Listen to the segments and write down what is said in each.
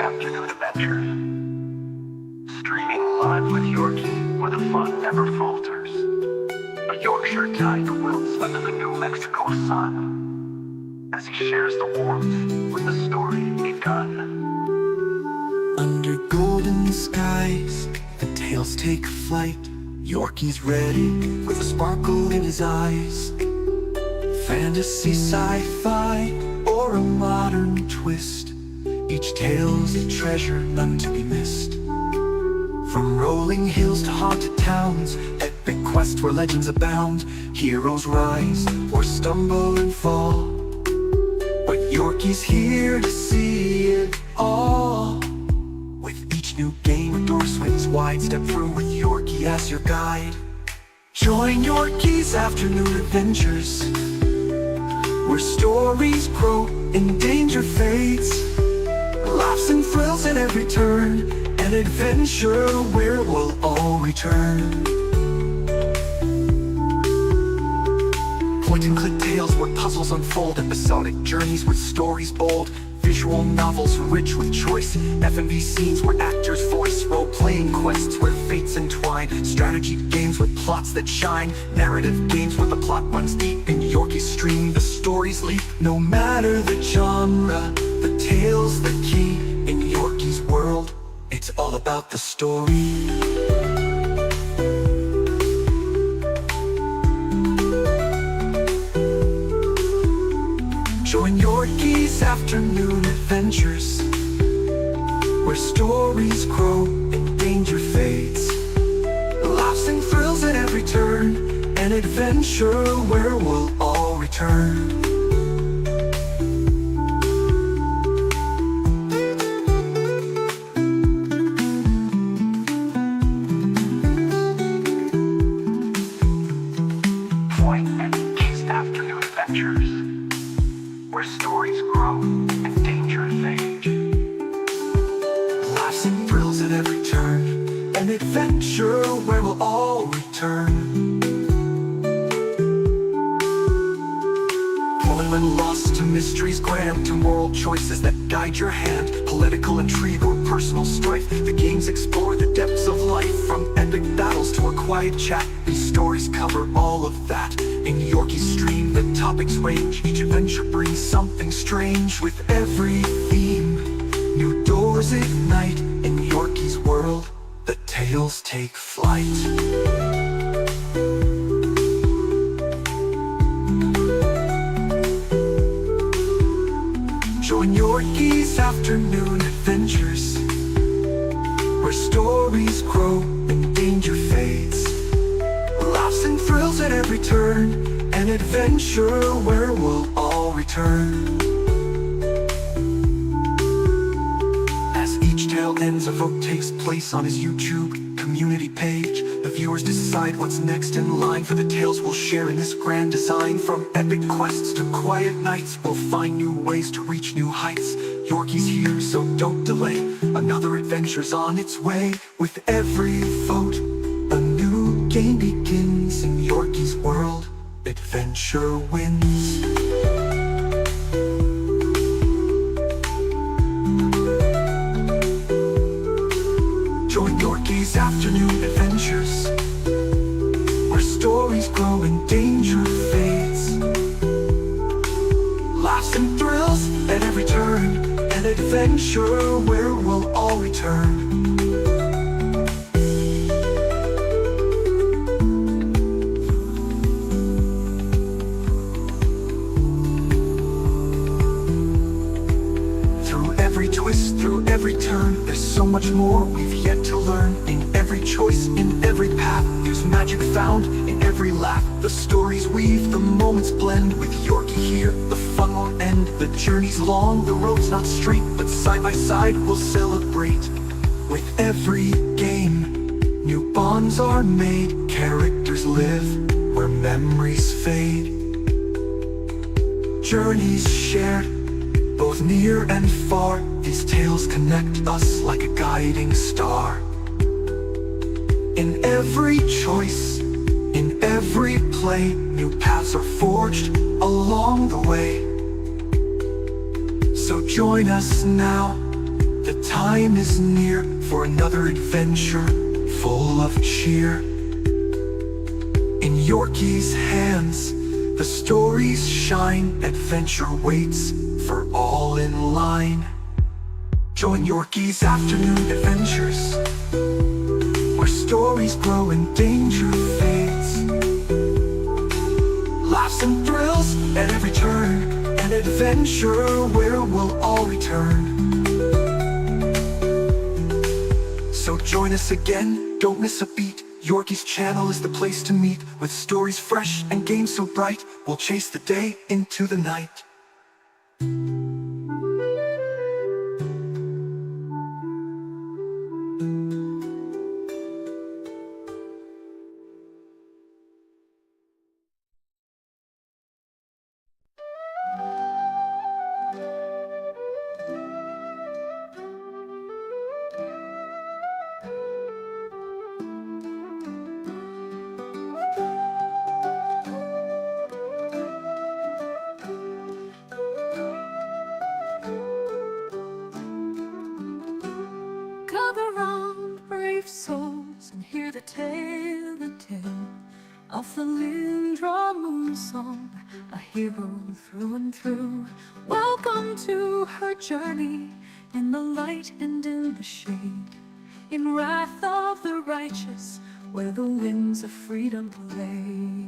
afternoon adventures. Streaming live with Yorkie, where the fun never falters. A Yorkshire guide wilts under the New Mexico sun, as he shares the warmth with the story begun. Under golden skies, the tales take flight. Yorkie's ready with a sparkle in his eyes. Fantasy, sci-fi, or a modern twist, each tale's a treasure, none to be missed. From rolling hills to haunted towns, epic quests where legends abound. Heroes rise or stumble and fall, but Yorkie's here to see it all. With each new game, a door swings wide. Step through with Yorkie as your guide. Join Yorkie's afternoon adventures, where stories grow and danger fades. Laughs and thrills at every turn, an adventure where we'll all return. Point and click tales where puzzles unfold, episodic journeys with stories bold. Visual novels rich with choice, F&B scenes where actors voice. Role-playing quests where fates entwine, strategy games with plots that shine. Narrative games where the plot runs deep. In Yorkie's stream the stories leap. No matter the genre, the tale's the key. In Yorkie's world, it's all about the story. Join Yorkie's afternoon adventures, where stories grow and danger fades. Laughs and thrills at every turn, an adventure where we'll all return. Join Yorkie's afternoon adventures, where stories grow and danger fade. Laughs and thrills at every turn, an adventure where we'll all return. When lost to mysteries grand, to moral choices that guide your hand. Political intrigue or personal strife, the games explore the depths of life. From epic battles to a quiet chat, these stories cover all of that. In Yorkie's stream the topics range, each adventure brings something strange. With every theme, new doors ignite. In Yorkie's world, the tales take flight. Join Yorkie's afternoon adventures, where stories grow and danger fades. Laughs and thrills at every turn, an adventure where we'll all return. As each tale ends, a vote takes place on his YouTube community page. The viewers decide what's next in line for the tales we'll share in this grand design. From epic quests to quiet nights, we'll find new ways to reach new heights. Yorkie's here, so don't delay. Another adventure's on its way. With every vote, a new game begins. In Yorkie's world, adventure wins. Join Yorkie's afternoon adventures, where stories grow and danger fades. Laughs and thrills at every turn, an adventure where we'll all return. Through every twist, through every turn, there's so much more we've yet to learn. In every choice, in every path, there's magic found in every laugh. The stories weave, the moments blend. With Yorkie here, the fun won't end. The journey's long, the road's not straight, but side by side we'll celebrate. With every game, new bonds are made. Characters live where memories fade. Journeys shared, both near and far. These tales connect us like a guiding star. In every choice, in every play, new paths are forged along the way. So join us now, the time is near for another adventure full of cheer. In Yorkie's hands, the stories shine. Adventure waits for all in line. Join Yorkie's afternoon adventures, where stories grow and danger fades. Laughs and thrills at every turn, an adventure where we'll all return. So join us again, don't miss a beat. Yorkie's channel is the place to meet. With stories fresh and games so bright, we'll chase the day into the night. Gather round, brave souls, and hear the tale of Thalindra Moonsong, a hero through and through. Welcome to her journey, in the light and in the shade, in wrath of the righteous, where the winds of freedom play.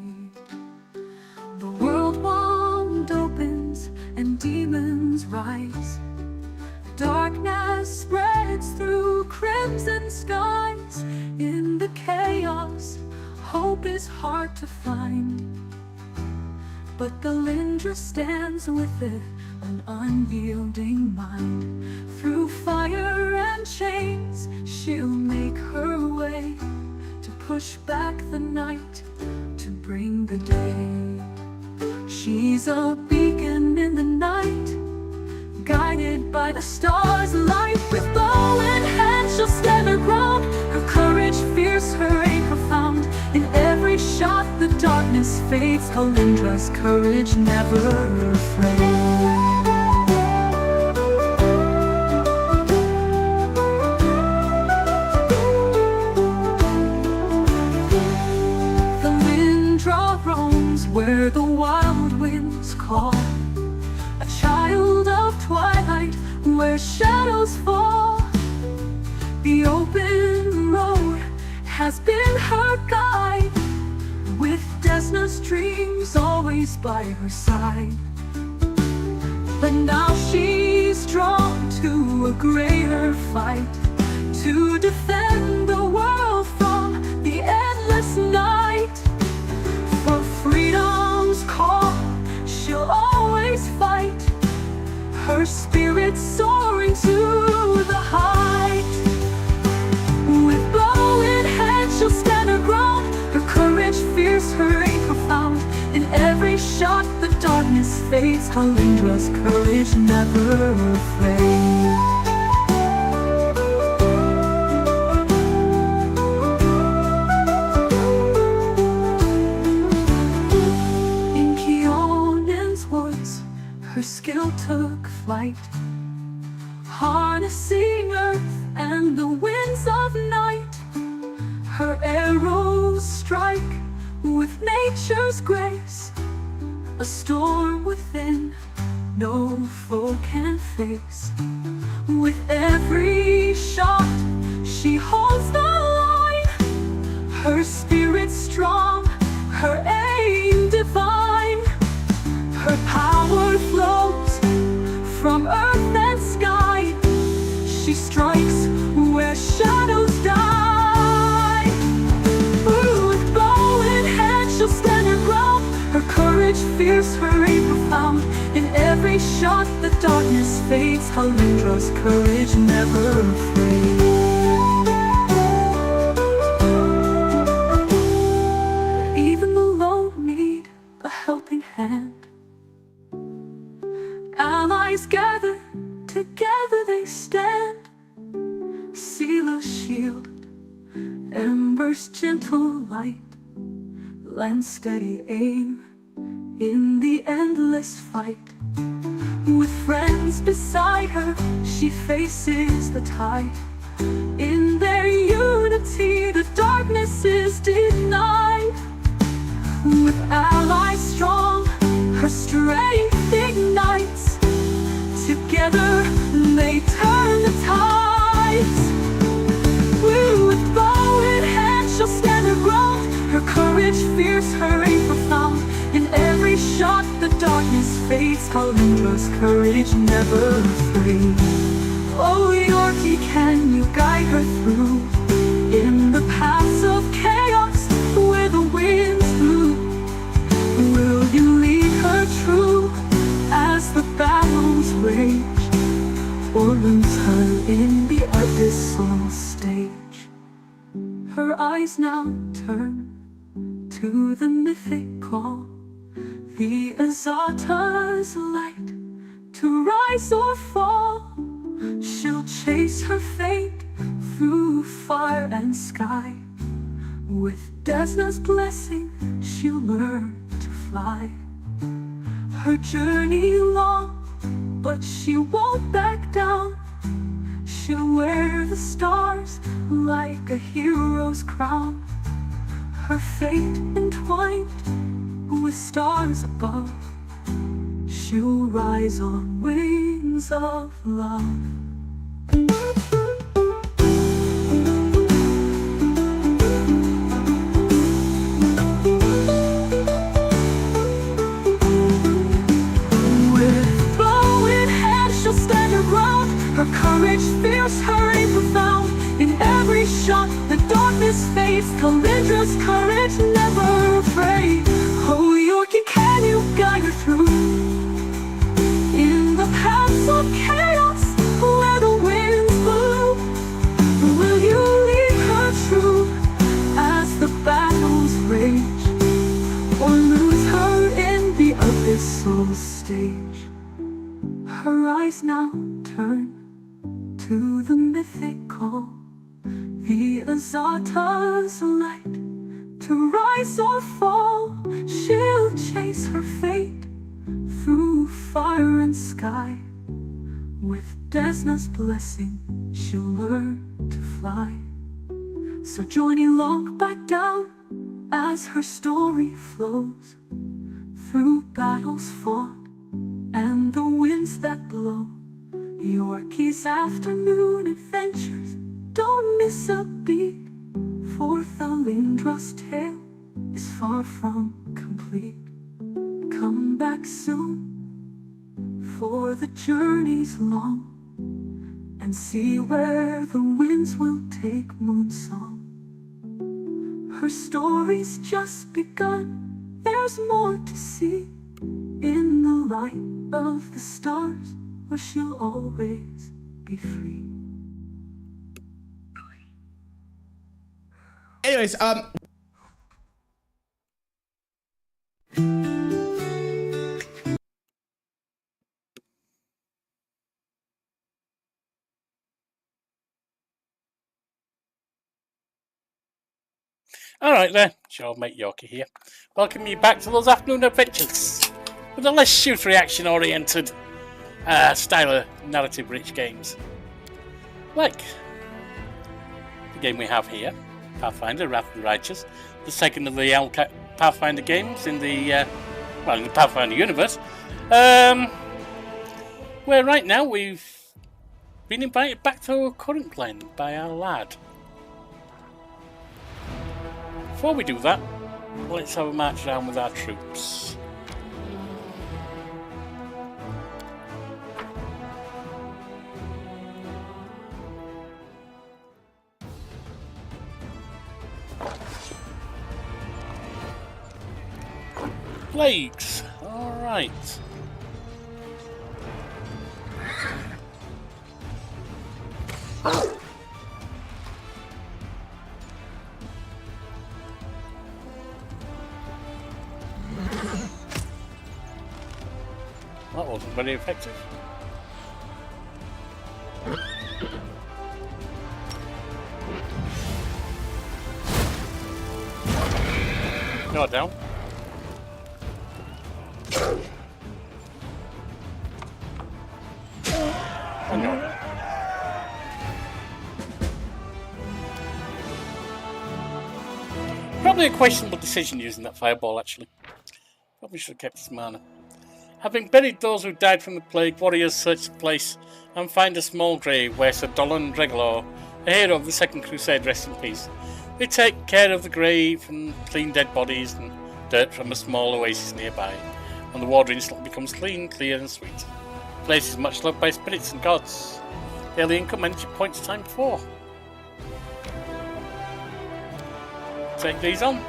The world wand opens and demons rise. Darkness spreads through crimson skies. In the chaos, hope is hard to find, but Thalindra stands with it, an unyielding mind. Through fire and chains, she'll make her way, to push back the night, to bring the day. She's a beacon in the night, guided by the stars' light. With bow in hand, she'll stand her ground. Her courage fierce, her aim profound. In every shot, the darkness fades. Thalindra's courage never afraid. Thalindra roams where the wild winds call, a child of twilight where shadows fall. The open road has been her guide, with Desna's dreams always by her side. But now she's drawn to a greater fight, to defend the world from the endless night. For freedom's call, she'll always fight, her spirit soaring to the height. With bow in hand, she'll stand her ground. Her courage fierce, her aim profound. In every shot, the darkness fades. Thalindra's courage never afraid. Her skill took flight, harnessing earth and the winds of night. Her arrows strike with nature's grace, a storm within no foe can face. With every shot, she holds the line, her spirit strong, her aim divine. Her power flows from earth and sky. She strikes where shadows die. With bow in hand, she'll stand her ground. Her courage fierce, her aim profound. In every shot, the darkness fades. Thalindra's courage never afraid. Even the lone need a helping hand. Allies gather, together they stand. Sealer's shield, embers gentle light, land steady aim in the endless fight. With friends beside her, she faces the tide. In their unity, the darkness is denied. With allies strong, her strength ignites. Together, they turn the tides. With bow in hand, she'll stand her ground. Her courage fierce, her aim profound. In every shot, the darkness fades. Thalindra's courage never fades. Oh, Yorkie, can you guide her through? In the paths of chaos, where the winds blew, will you lead her true as the battles rage? Or lose her in the abyssal stage? Her eyes now turn to the mythic call, the Azata's light, to rise or fall. She'll chase her fate through fire and sky. With Desna's blessing, she'll learn to fly. Her journey long, but she won't back down. She'll wear the stars like a hero's crown. Her fate entwined with stars above, she'll rise on wings of love. With bow in hand, she'll stand her ground. Her courage fierce, her aim profound. In every shot, the darkness fades. Thalindra's courage never afraid. Oh, Yorkie, can you guide her through? In the paths of chaos, where the winds blow, will you lead her true as the battles rage? Or lose her in the abyssal stage? Her eyes now turn to the mythic call, the Azata's light, to rise or fall. She'll chase her fate through fire and sky. With Desna's blessing, she'll learn to fly. So join along back down as her story flows through battles fought and the winds that blow. Yorkie's afternoon adventures, don't miss a beat, for Thalindra's tale is far from complete. Come back soon, for the journey's long, and see where the winds will take Moonsong. Her story's just begun, there's more to see. In the light of the stars, where she'll always be free. Anyways, Alright then, your mate Yorkie here. Welcome you back to those afternoon adventures with a less shooter reaction oriented style of narrative rich games. Like the game we have here, Pathfinder Wrath of the Righteous, the second of the Pathfinder games in the in the Pathfinder universe. Where right now we've been invited back to Currantglen by our lad. Before we do that, let's have a march around with our troops. Plagues, alright. That wasn't very effective. You're down. Probably a questionable decision using that fireball, actually. Probably should have kept his mana. Having buried those who died from the plague, warriors search the place and find a small grave where Sir Thalindra, a hero of the Second Crusade, rests in peace. They take care of the grave and clean dead bodies and dirt from a small oasis nearby, and the water instantly becomes clean, clear and sweet. The place is much loved by spirits and gods. Daily income energy points times 4. Take these on.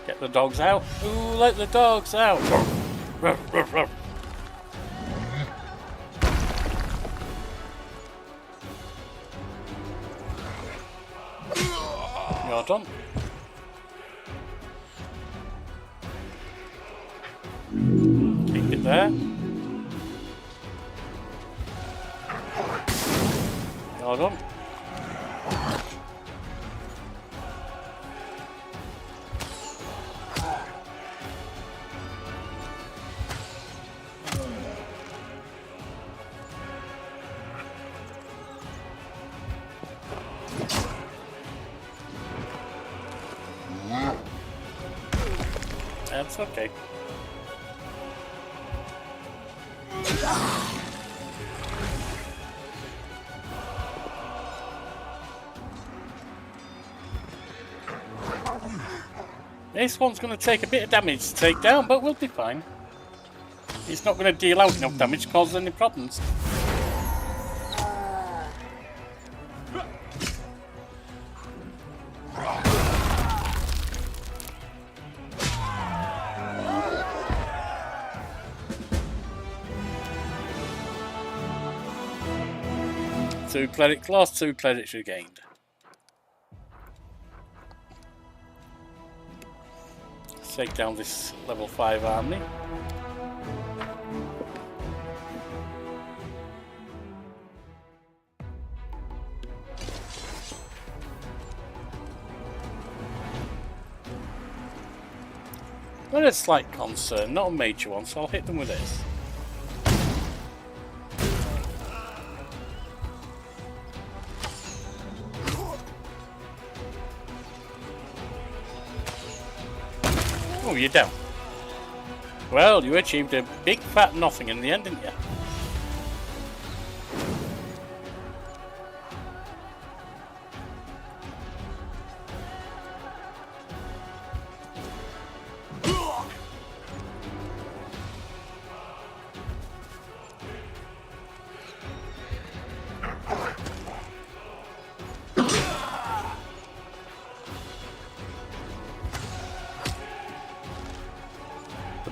Get the dogs out. Ooh, let the dogs out. Ruff, ruff, ruff. You're done. Keep it there. You're done. That's okay. This one's going to take a bit of damage to take down, but we'll be fine. It's not going to deal out enough damage to cause any problems. Two clerics lost, 2 clerics regained. Let's take down this level 5 army. Got a slight concern, not a major one, so I'll hit them with this. Oh, you're down. Well, you achieved a big fat nothing in the end, didn't you?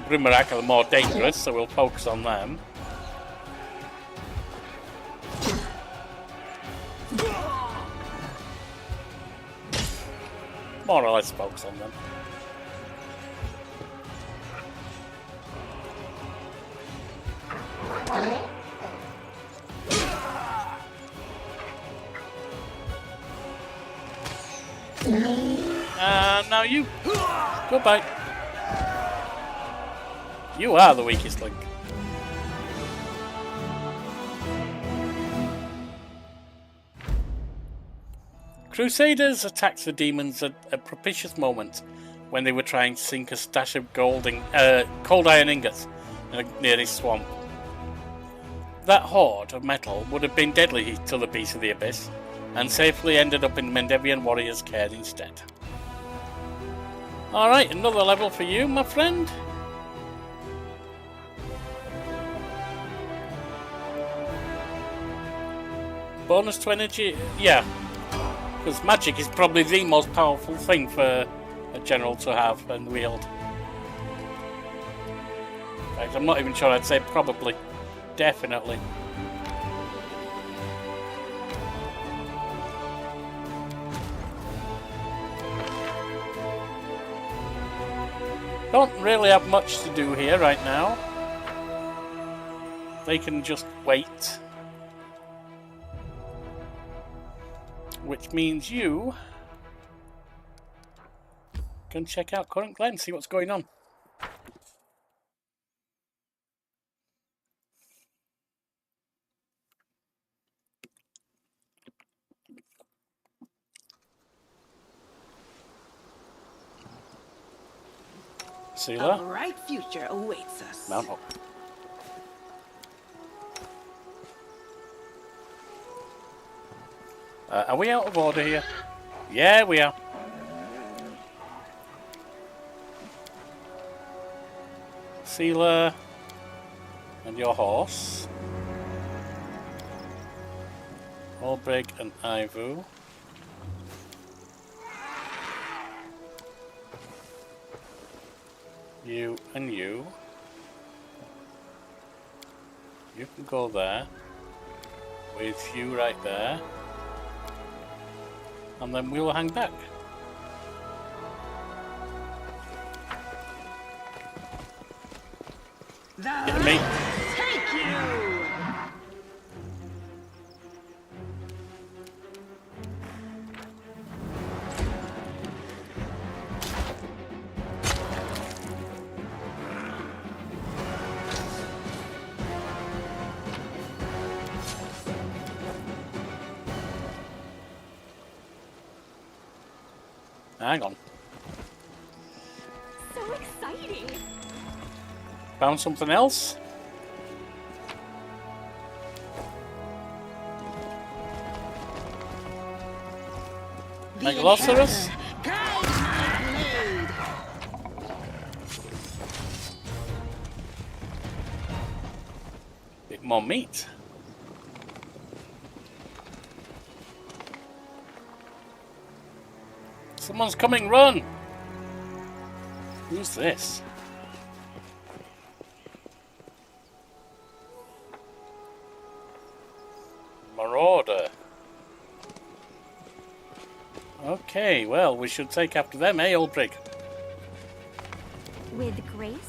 Brimarac are more dangerous, so we'll focus on them. More or less focus on them. And now you. Goodbye. You are the weakest link. Crusaders attacked the demons at a propitious moment when they were trying to sink a stash of cold iron ingots near this swamp. That hoard of metal would have been deadly to the beast of the abyss, and safely ended up in Mendevian warriors' care instead. Alright, another level for you, my friend. Bonus to energy? Yeah. Because magic is probably the most powerful thing for a general to have and wield. In fact, I'm not even sure I'd say probably. Definitely. Don't really have much to do here right now. They can just wait. Which means you can check out Currantglen, see what's going on. Sealer. A bright future awaits us. Mount up. Are we out of order here? Yeah, we are. Sealer and your horse. Ulbrig and Ivu. You and you. You can go there. With you right there. And then we'll hang back. Get me. Take you! Hang on. So exciting! Found something else? Megalosaurus? Guide my blade! Bit more meat. Someone's coming, run! Who's this? Marauder. Okay, well, we should take after them, eh, Ulbrig? With grace?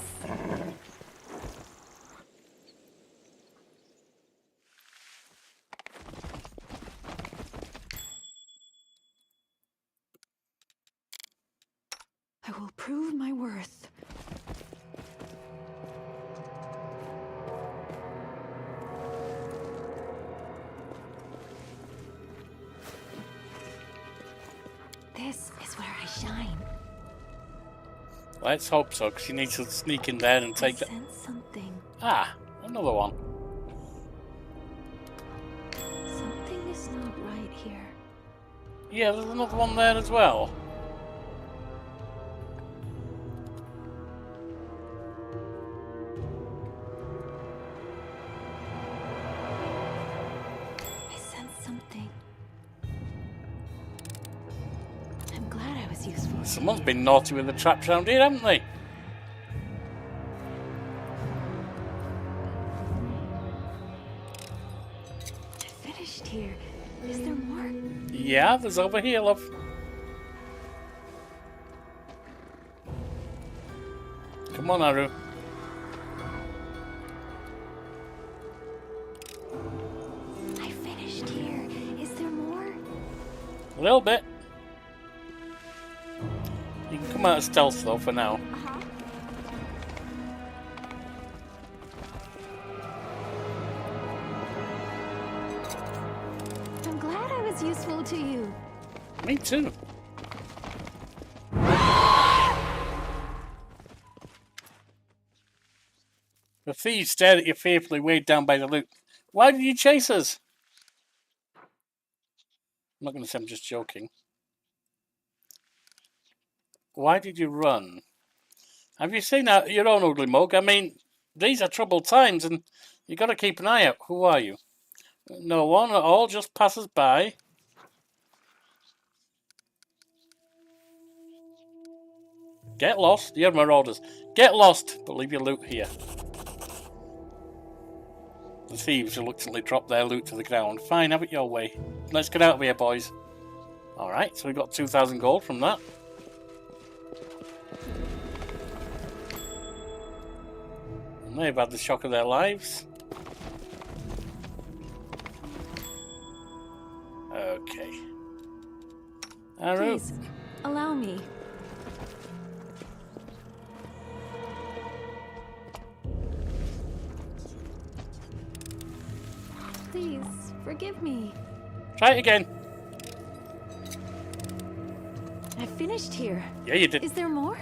I will prove my worth. This is where I shine. Let's hope so, because you need to sneak in there and take I that. sense something. Ah, another one. Something is not right here. Yeah, there's another one there as well. I sense something. I'm glad I was useful. Someone's been naughty with the traps around here, haven't they? I finished here. Is there more? Yeah, there's over here, love. Come on, Aru. I finished here. Is there more? A little bit. You can come out of stealth though for now. Uh-huh. I'm glad I was useful to you. Me too. The thieves stared at you fearfully, weighed down by the loot. Why did you chase us? I'm not going to say I'm just joking. Why did you run? Have you seen your own ugly mug? I mean, these are troubled times and you got to keep an eye out. Who are you? No one at all, just passers by. Get lost, you're marauders. Get lost, but leave your loot here. The thieves reluctantly drop their loot to the ground. Fine, have it your way. Let's get out of here, boys. Alright, so we got 2,000 gold from that. And they've had the shock of their lives. Okay. Arrow. Please, allow me. Please, forgive me. Try it again. I finished here. Yeah, you did. Is there more?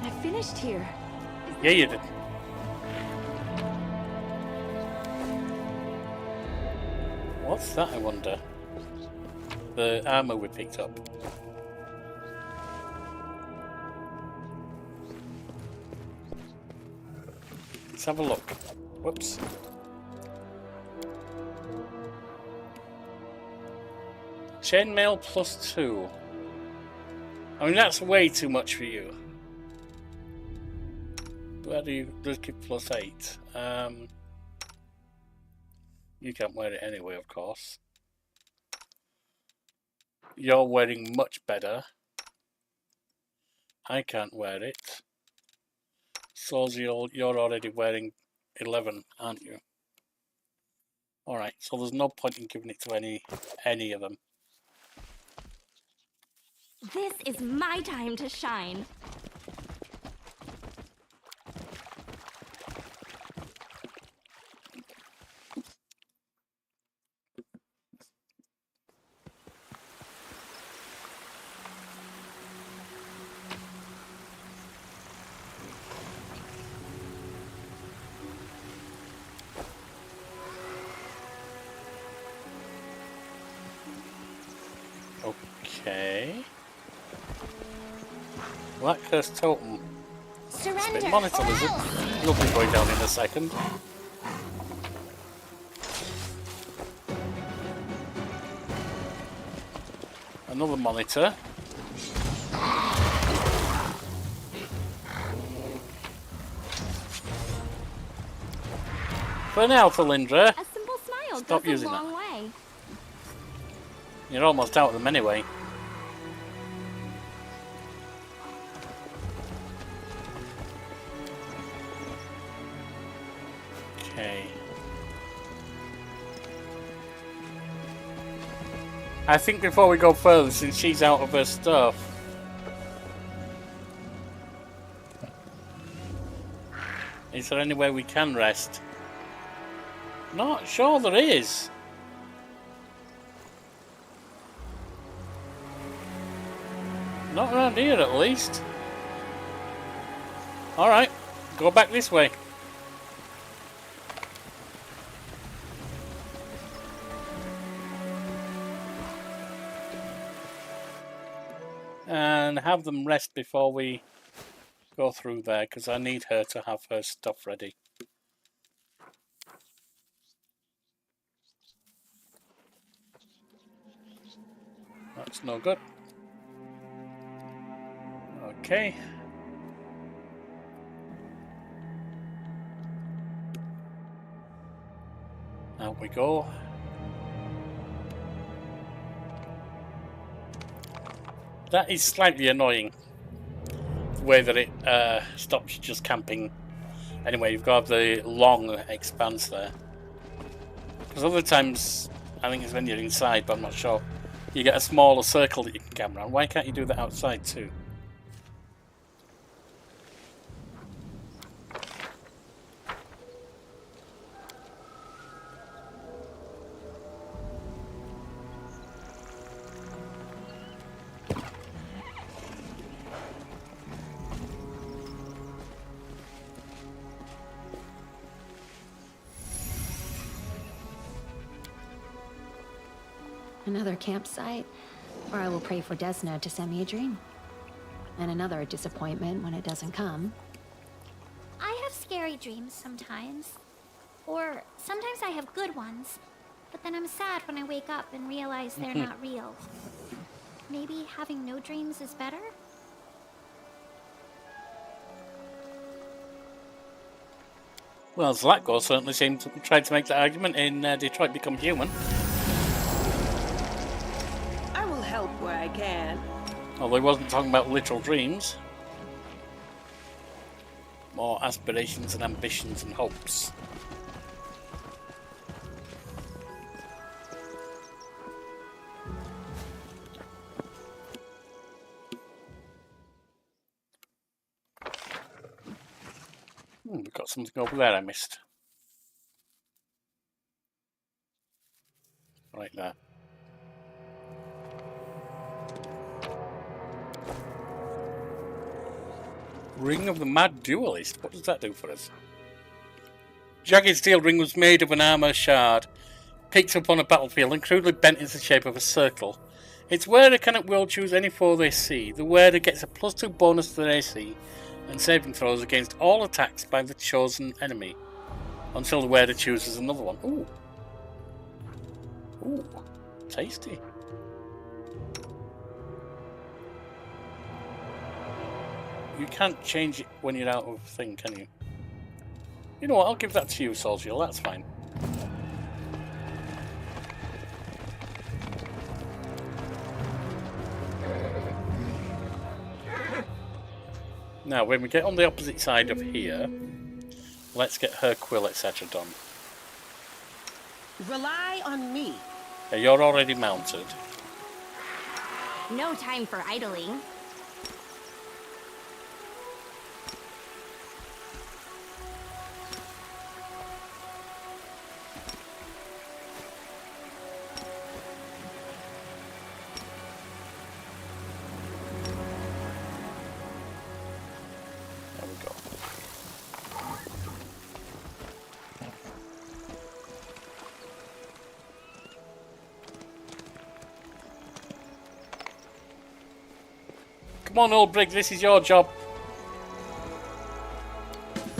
I finished here. Yeah, you did. What's that, I wonder? The armor we picked up. Let's have a look. Whoops. Chainmail +2. I mean, that's way too much for you. Where do you just give +8? You can't wear it anyway, of course. You're wearing much better. I can't wear it. So you're already wearing 11, aren't you? Alright, so there's no point in giving it to any of them. This is my time to shine. Okay. Black Curse Totem. Surrender. It's been monitored, is it? You'll be going down in a second. Another monitor. For now, Thalindra. A simple smile Stop goes using a that. long way. You're almost out of them anyway. Okay. I think before we go further, since she's out of her stuff, is there anywhere we can rest? Not sure there is. Not around here, at least. Alright, go back this way. And have them rest before we go through there, because I need her to have her stuff ready. That's no good. Okay. Out we go. That is slightly annoying, the way that it stops you just camping. Anyway, you've got the long expanse there. Because other times, I think it's when you're inside, but I'm not sure, you get a smaller circle that you can camp around. Why can't you do that outside too? Another campsite, where I will pray for Desna to send me a dream. And another disappointment when it doesn't come. I have scary dreams sometimes. Or sometimes I have good ones. But then I'm sad when I wake up and realize they're not real. Maybe having no dreams is better? Well, Zlatko certainly seemed to try to make that argument in Detroit Become Human. I will help where I can. Although he wasn't talking about literal dreams. More aspirations and ambitions and hopes. We've got something over there I missed. Right there. Ring of the Mad Duelist. What does that do for us? Jagged steel ring was made of an armor shard, picked up on a battlefield and crudely bent into the shape of a circle. Its wearer can at will choose any foe they see. The wearer gets a +2 bonus to their AC and saving throws against all attacks by the chosen enemy, until the wearer chooses another one. Ooh. Ooh. Tasty. You can't change it when you're out of thing, can you? You know what, I'll give that to you, Soldier, that's fine. Now, when we get on the opposite side of here, let's get her quill, etc. done. Rely on me. You're already mounted. No time for idling. There we go. Come on, Ulbrig, this is your job.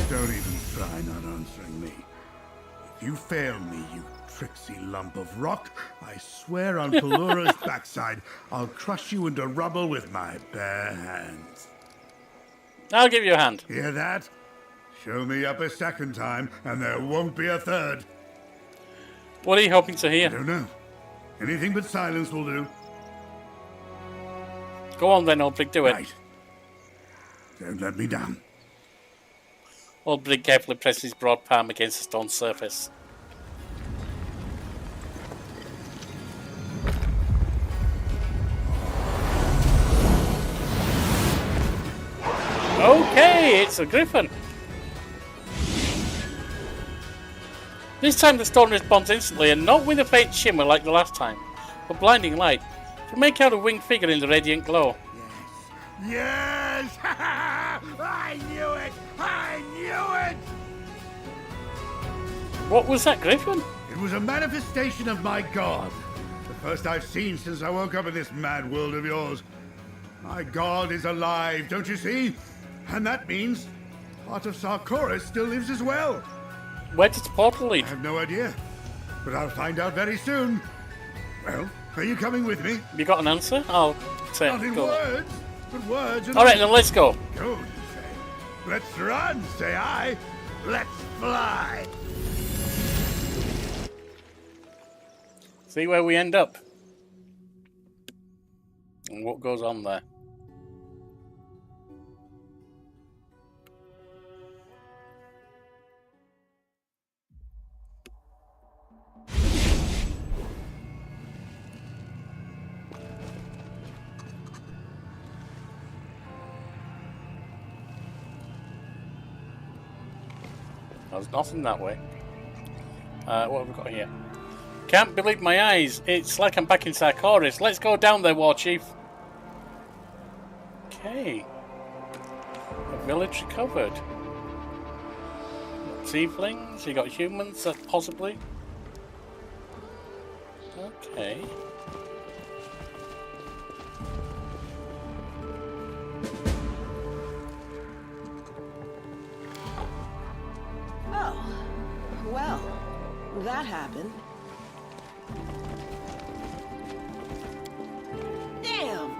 Don't even try not answering me. If you fail me, you tricksy lump of rock, I swear on Pelura's backside, I'll crush you into rubble with my bare hands. I'll give you a hand. Hear that? Show me up a second time, and there won't be a third. What are you hoping to I hear? don't know. Anything but silence will do. Go on then, Ulbrig, do it. Right. Don't let me down. Ulbrig carefully presses his broad palm against the stone surface. Okay, it's a griffin. This time the stone responds instantly and not with a faint shimmer like the last time, but blinding light. To make out a winged figure in the radiant glow. Yes! I knew it! I knew it! What was that, Griffin? It was a manifestation of my god. The first I've seen since I woke up in this mad world of yours. My god is alive, don't you see? And that means part of Sarkoris still lives as well. Where does the portal lead? I have no idea, but I'll find out very soon. Well, are you coming with me? You got an answer? I'll say Not in go. words, but words are Alright, then let's go. Go, you say. Let's run, say I. Let's fly. See where we end up. And what goes on there. There's nothing that way. What have we got here? Can't believe my eyes. It's like I'm back in Sarkoris. Let's go down there, War Chief. Okay. The village recovered. Tieflings, you got humans, possibly. Okay. Oh, well, that happened. Damn.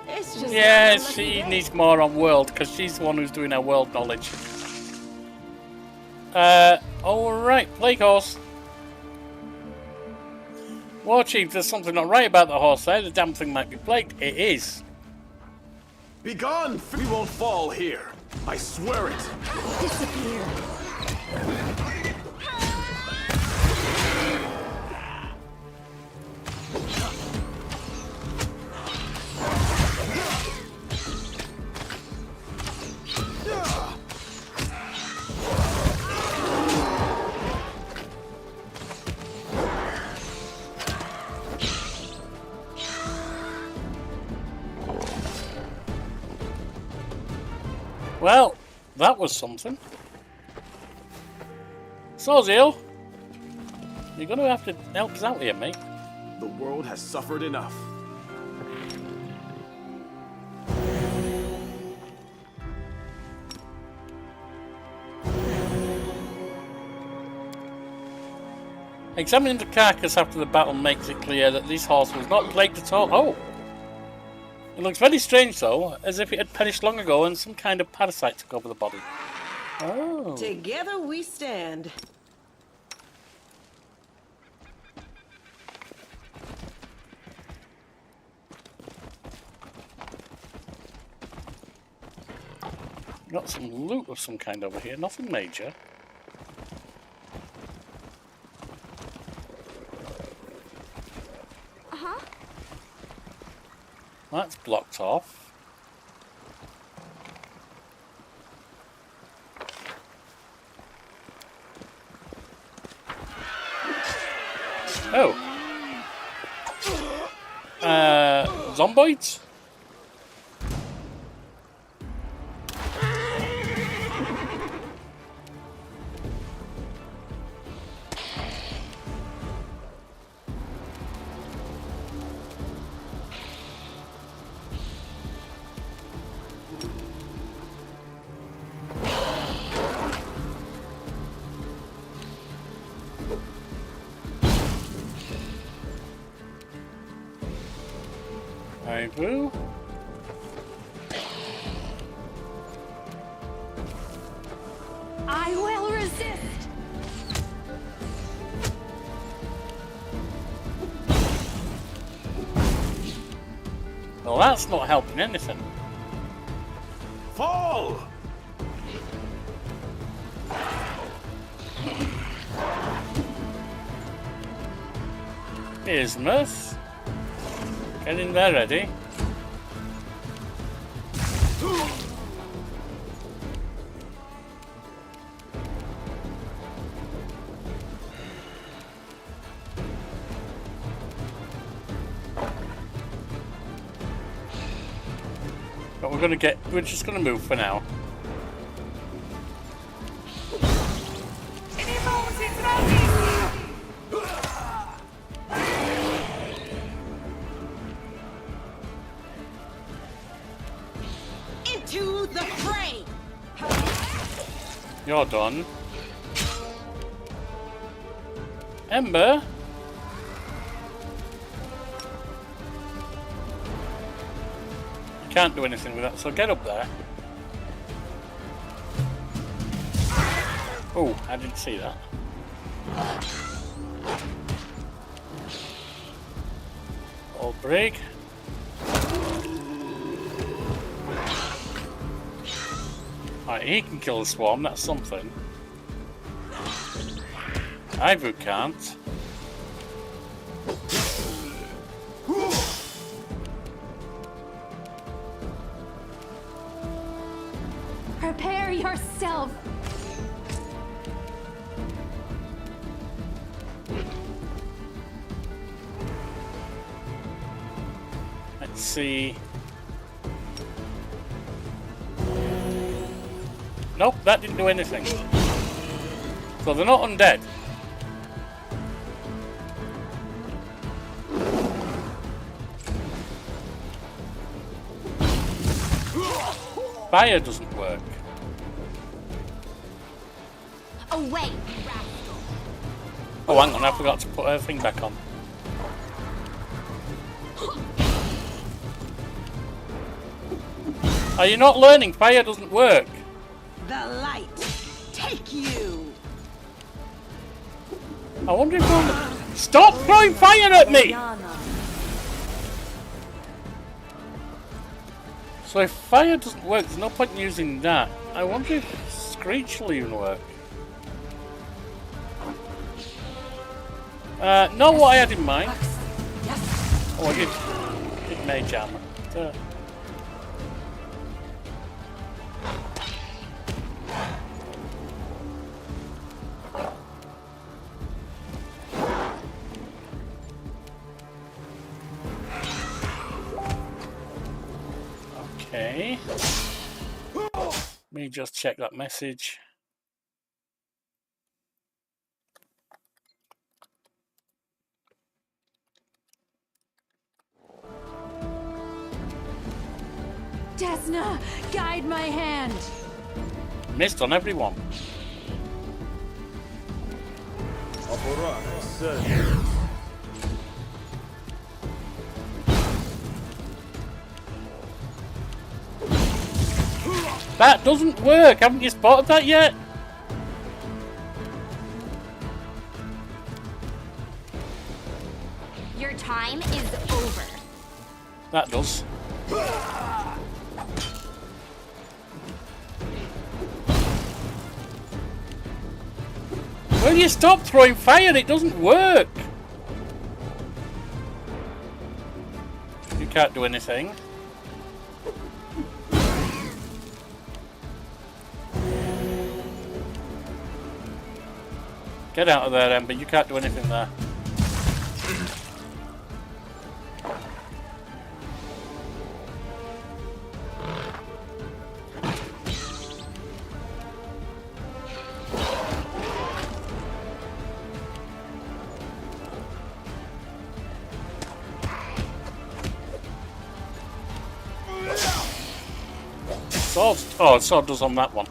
It's just Yeah, not a lucky she day. needs more on world because she's the one who's doing her world knowledge. Alright, Plague Horse. War Chief, there's something not right about the horse there. The damn thing might be plagued. It is. Be gone! We won't fall here. I swear it. Disappear. Well, that was something. So, Zeal, you're going to have to help us out here, mate. The world has suffered enough. Examining the carcass after the battle makes it clear that this horse was not plagued at all. Oh! It looks very strange though, as if it had perished long ago and some kind of parasite took over the body. Oh. Together we stand. Got some loot of some kind over here, nothing major. Uh-huh. That's blocked off. Oh. Zomboids? I will. I will resist. Well, that's not helping anything. Fall! Bismuth. Get in there ready. But we're just gonna move for now. Into the fray! You're done. Ember? You can't do anything with that, so get up there. Oh, I didn't see that. Ulbrig. Right, he can kill a swarm, that's something. Ivu can't. Prepare yourself. Let's see. Nope, that didn't do anything. So they're not undead. Fire doesn't work. Away. Oh, hang on, I forgot to put her thing back on. Are you not learning? Fire doesn't work. The light, take you! I wonder if I'm... Stop throwing fire at me! So if fire doesn't work, there's no point in using that. I wonder if Screech will even work. Not what I had in mind. Oh, I did mage armor. Okay. Let me just check that message. Desna, guide my hand. Missed on everyone. That doesn't work. Haven't you spotted that yet? Your time is over. That does. Will you stop throwing fire? It doesn't work. You can't do anything. Get out of there, Ember. You can't do anything there. Swords. Oh, sword does on that one.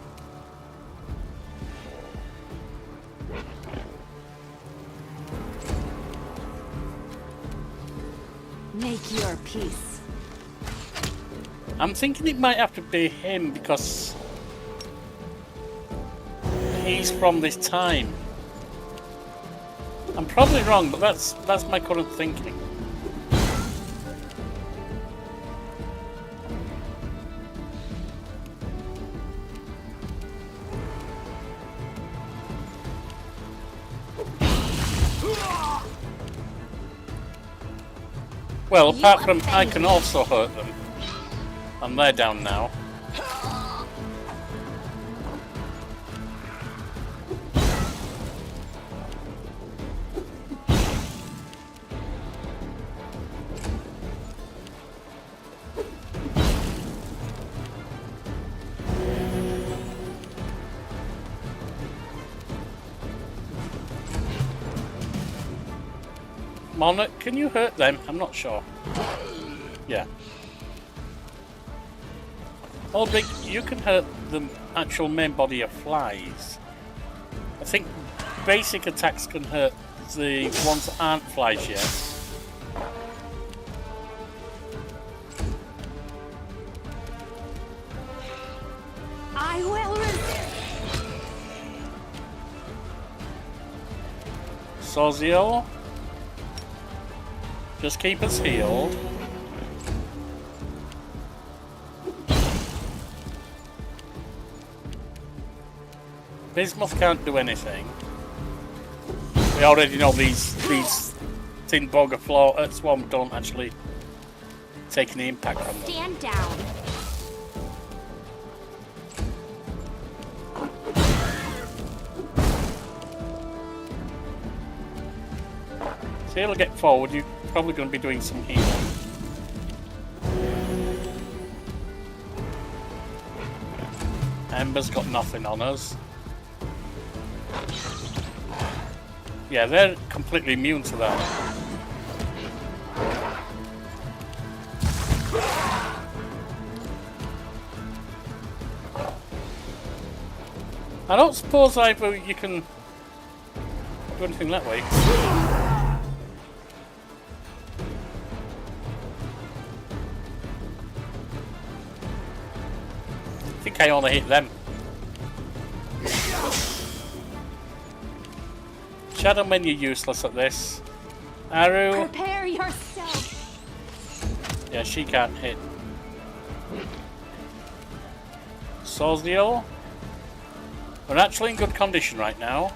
Make your peace. I'm thinking it might have to be him because he's from this time. I'm probably wrong, but that's my current thinking. Well, apart from I can also hurt them. And they're down now. Monarch, can you hurt them? I'm not sure. Yeah. Ulbrig, you can hurt the actual main body of flies. I think basic attacks can hurt the ones that aren't flies yet. I will resist. Sozio, just keep us healed. Bismuth can't do anything. We already know these Tin Boga Swarm don't actually take any impact from them. Stand down. So he'll get forward. You're probably going to be doing some healing. Ember's got nothing on us. Yeah, they're completely immune to that. I don't suppose either you can do anything that way. I think I only hit them. Shadow Man, you're useless at this. Aru. Prepare yourself. Yeah, she can't hit. Sozio. We're actually in good condition right now.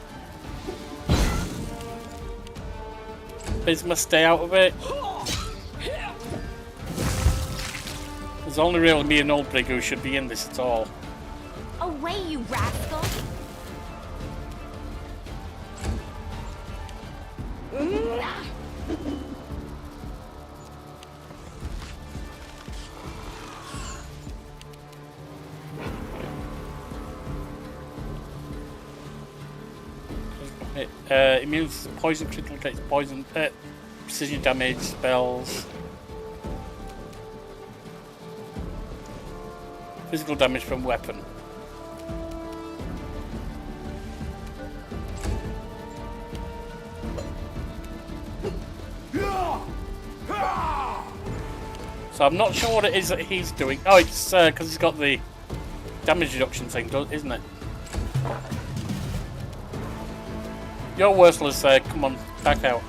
Bismuth, stay out of it. There's only really me and Ulbrig who should be in this at all. Away, you rascal! Immune poison, critical takes poison, precision damage, spells, physical damage from weapon. So I'm not sure what it is that he's doing. Oh, it's because he's got the damage reduction thing, isn't it? You're worthless there. Come on, back out.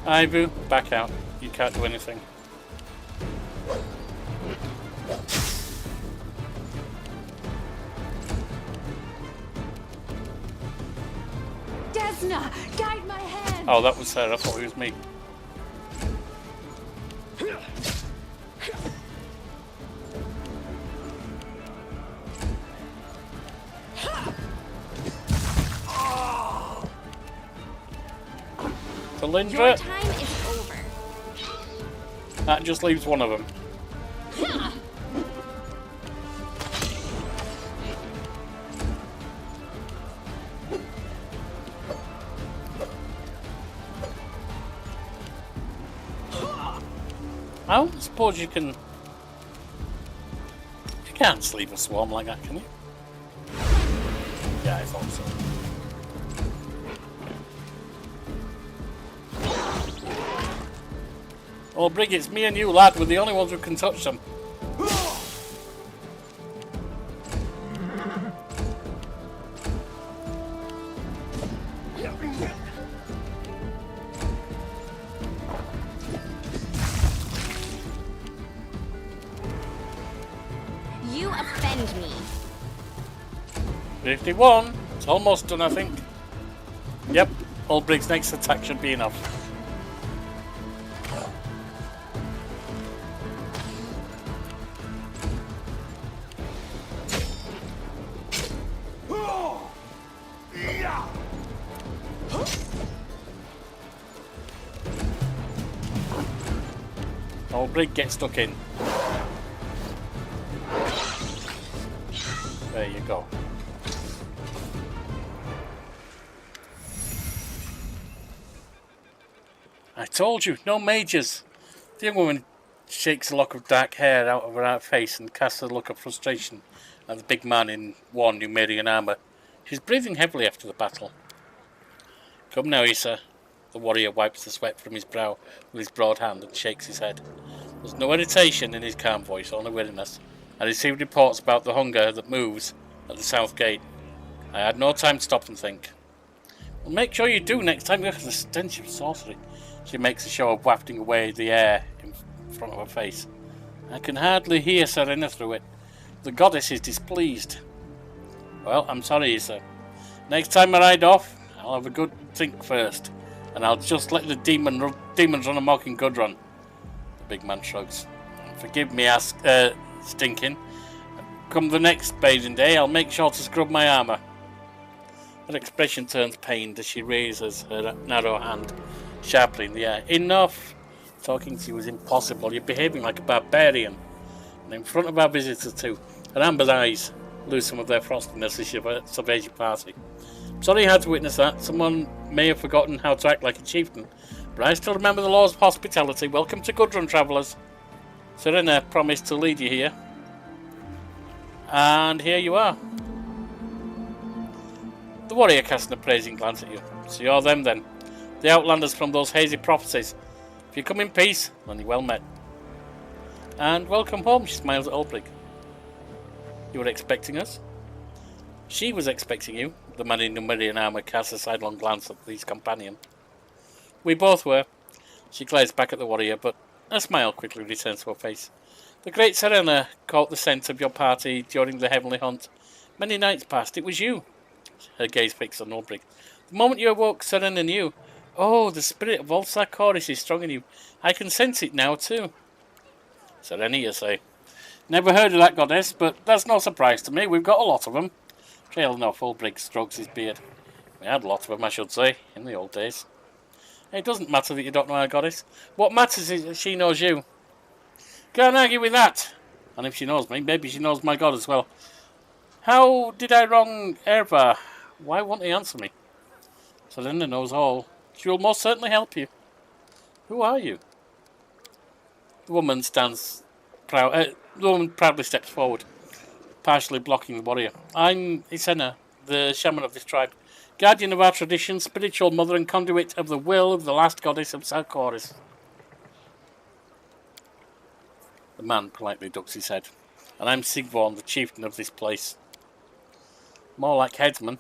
Ivu, back out. You can't do anything. Desna, guide my hand! Oh, that was her. I thought it was me. Thalindra. Your time is over. That just leaves one of them. I don't suppose you can... You can't sleep a swarm like that, can you? Yeah, I thought so. Ulbrig, it's me and you, lad. We're the only ones who can touch them. You offend me. 51. It's almost done, I think. Yep. Ulbrig's next attack should be enough. Ulbrig, get stuck in. There you go. I told you, no mages. The young woman shakes a lock of dark hair out of her face and casts a look of frustration at the big man in worn Numerian armour. She's breathing heavily after the battle. Come now, Issa. The warrior wipes the sweat from his brow with his broad hand and shakes his head. There's no irritation in his calm voice, only weariness. I received reports about the hunger that moves at the south gate. I had no time to stop and think. Well, make sure you do next time. Look at the stench of sorcery. She makes a show of wafting away the air in front of her face. I can hardly hear Serena through it. The goddess is displeased. Well, I'm sorry, Issa. Next time I ride off, I'll have a good think first, and I'll just let the demons run amok in Gudrun. The big man shrugs. Forgive me, stinking. Come the next bathing day, I'll make sure to scrub my armour. Her expression turns pained as she raises her narrow hand sharply in the air. Enough! Talking to you is impossible. You're behaving like a barbarian. And in front of our visitors too. Her amber eyes lose some of their frostiness as she surveys your party. I'm sorry you had to witness that. Someone may have forgotten how to act like a chieftain, but I still remember the laws of hospitality. Welcome to Gudrun, travellers. Serena promised to lead you here. And here you are. The warrior cast an appraising glance at you. So you're them then. The outlanders from those hazy prophecies. If you come in peace, then you're well met. And welcome home, she smiles at Ulbrig. You were expecting us? She was expecting you. The man in Numerian armour cast a sidelong glance at his companion. We both were. She glanced back at the warrior, but a smile quickly returned to her face. The great Serena caught the scent of your party during the heavenly hunt. Many nights passed. It was you. Her gaze fixed on Ulbrig. The moment you awoke, Serena knew. Oh, the spirit of old Sarkoris is strong in you. I can sense it now, too. Serena, you say? Never heard of that goddess, but that's no surprise to me. We've got a lot of them. Trailing off, Ulbrig strokes his beard. We had a lot of them, I should say, in the old days. It doesn't matter that you don't know our goddess. What matters is that she knows you. Can't argue with that. And if she knows me, maybe she knows my god as well. How did I wrong Erva? Why won't he answer me? Thalindra knows all. She will most certainly help you. Who are you? The woman stands proud. The woman proudly steps forward, partially blocking the warrior. I'm Isena, the shaman of this tribe, guardian of our tradition, spiritual mother and conduit of the will of the last goddess of Sarkoris. The man politely ducks his head. And I'm Sigvorn, the chieftain of this place. More like headsman.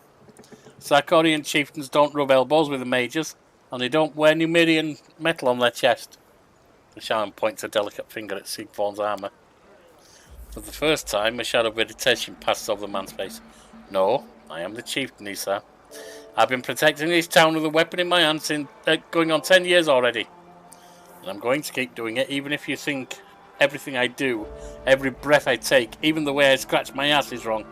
Sarkorian chieftains don't rub elbows with the mages, and they don't wear Numerian metal on their chest. The shaman points a delicate finger at Sigvorn's armour. For the first time, a shadow of irritation passes over the man's face. No, I am the chieftain, Isa. I've been protecting this town with a weapon in my hand since going on 10 years already. And I'm going to keep doing it, even if you think everything I do, every breath I take, even the way I scratch my ass is wrong.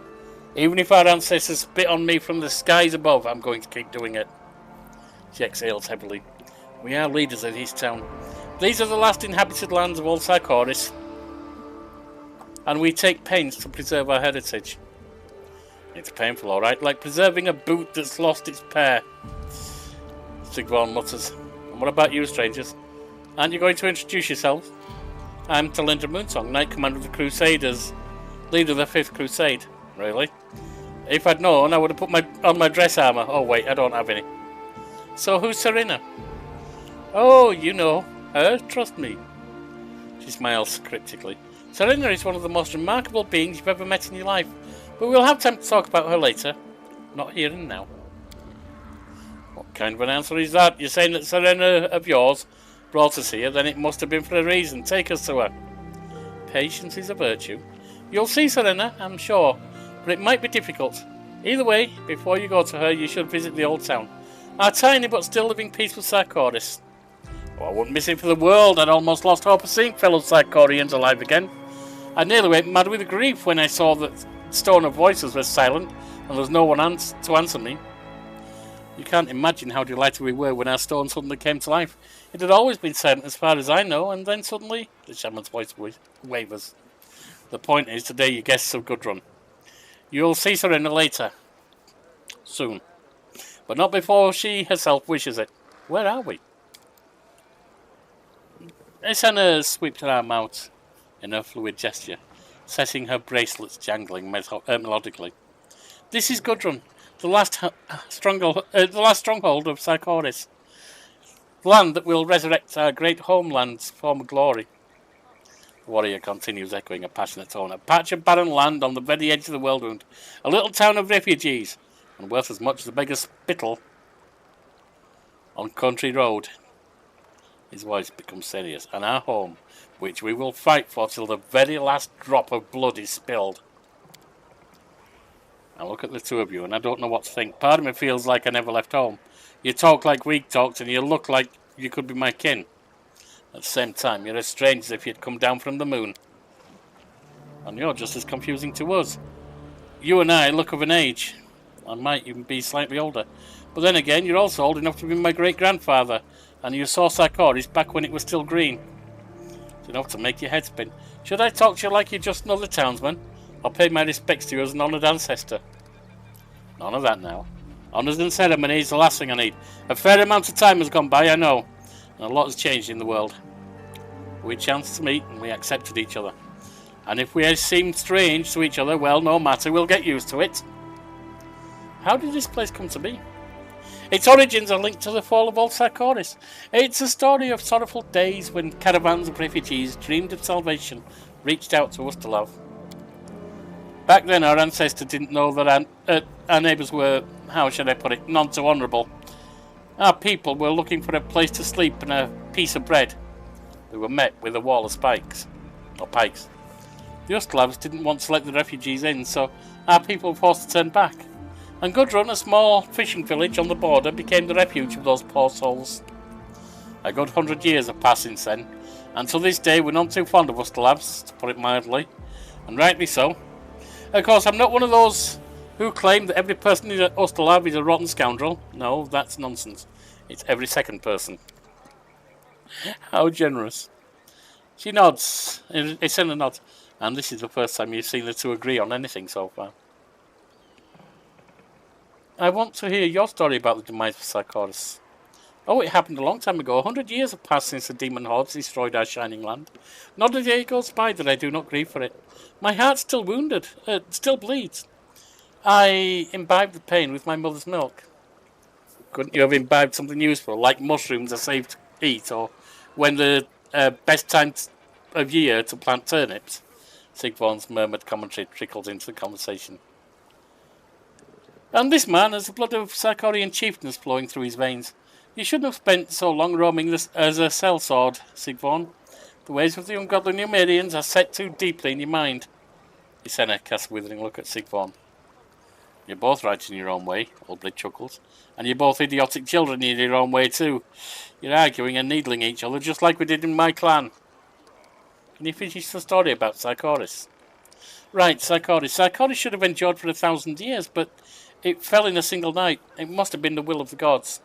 Even if our ancestors spit on me from the skies above, I'm going to keep doing it. She exhales heavily. We are leaders of this town. These are the last inhabited lands of old Sarkoris, and we take pains to preserve our heritage. It's painful, all right, like preserving a boot that's lost its pair. Sigvorn mutters. And what about you, strangers? Aren't you going to introduce yourselves? I'm Thalindra Moonsong, Knight Commander of the Crusaders, leader of the 5th Crusade. Really? If I'd known, I would have put on my dress armour. Oh wait, I don't have any. So who's Serena? Oh, you know her, trust me. She smiles cryptically. Serena is one of the most remarkable beings you've ever met in your life, but we'll have time to talk about her later. Not here and now. What kind of an answer is that? You're saying that Serena of yours brought us here, then it must have been for a reason. Take us to her. Patience is a virtue. You'll see Serena, I'm sure, but it might be difficult. Either way, before you go to her, you should visit the old town. Our tiny but still living peaceful Sarkoris. Oh, I wouldn't miss it for the world. I'd almost lost hope of seeing fellow Sarkorians alive again. I nearly went mad with grief when I saw that Stone of Voices was silent and there was no one to answer me. You can't imagine how delighted we were when our stone suddenly came to life. It had always been silent as far as I know, and then suddenly the shaman's voice wavers. The point is, today you guests of Gudrun. You'll see Serena later. Soon. But not before she herself wishes it. Where are we? Isena sweeps her arm out in a fluid gesture, setting her bracelets jangling melodically. This is Gudrun, the last stronghold of Sarkoris. The land that will resurrect our great homeland's former glory. The warrior continues, echoing a passionate tone. A patch of barren land on the very edge of the whirlwind. A little town of refugees, and worth as much as a beggar's spittle on Country Road. His voice becomes serious. And our home, which we will fight for till the very last drop of blood is spilled. I look at the two of you, and I don't know what to think. Part of me feels like I never left home. You talk like we talked, and you look like you could be my kin. At the same time, you're as strange as if you'd come down from the moon. And you're just as confusing to us. You and I look of an age. I might even be slightly older. But then again, you're also old enough to be my great-grandfather, and you saw Sarkoris back when it was still green. It's enough to make your head spin. Should I talk to you like you're just another townsman? Or pay my respects to you as an honoured ancestor? None of that now. Honours and ceremony is the last thing I need. A fair amount of time has gone by, I know. And a lot has changed in the world. We chanced to meet and we accepted each other. And if we seem strange to each other, well, no matter, we'll get used to it. How did this place come to be? Its origins are linked to the fall of old Sarkoris. It's a story of sorrowful days when caravans of refugees dreamed of salvation, reached out to us to love. Back then, our ancestors didn't know that our neighbours were, how should I put it, none too honourable. Our people were looking for a place to sleep and a piece of bread. They were met with a wall of spikes, or pikes. The Ustalavs didn't want to let the refugees in, so our people were forced to turn back. And Gudrun, a small fishing village on the border, became the refuge of those poor souls. A good 100 years have passed since then, and to this day we're none too fond of Ustalavs, to put it mildly, and rightly so. Of course, I'm not one of those who claim that every person in Ustalav is a rotten scoundrel. No, that's nonsense. It's every second person. How generous. She nods. It's in a nod. And this is the first time you've seen the two agree on anything so far. I want to hear your story about the demise of Sarkoris. Oh, it happened a long time ago. 100 years have passed since the demon hordes destroyed our shining land. Not a day goes by that I do not grieve for it. My heart's still wounded. Still bleeds. I imbibed the pain with my mother's milk. Couldn't you have imbibed something useful, like mushrooms are safe to eat, or when the best time of year to plant turnips? Sigvorn's murmured commentary trickled into the conversation. And this man has the blood of Sarkorian chieftains flowing through his veins. You shouldn't have spent so long roaming this as a sellsword, Sigvorn. The ways of the ungodly Numerians are set too deeply in your mind. Isenna cast a withering look at Sigvorn. You're both right in your own way, Ulbrig chuckles. And you're both idiotic children in your own way too. You're arguing and needling each other just like we did in my clan. Can you finish the story about Sarkoris? Right, Sarkoris. Sarkoris should have endured for 1,000 years, but it fell in a single night. It must have been the will of the gods.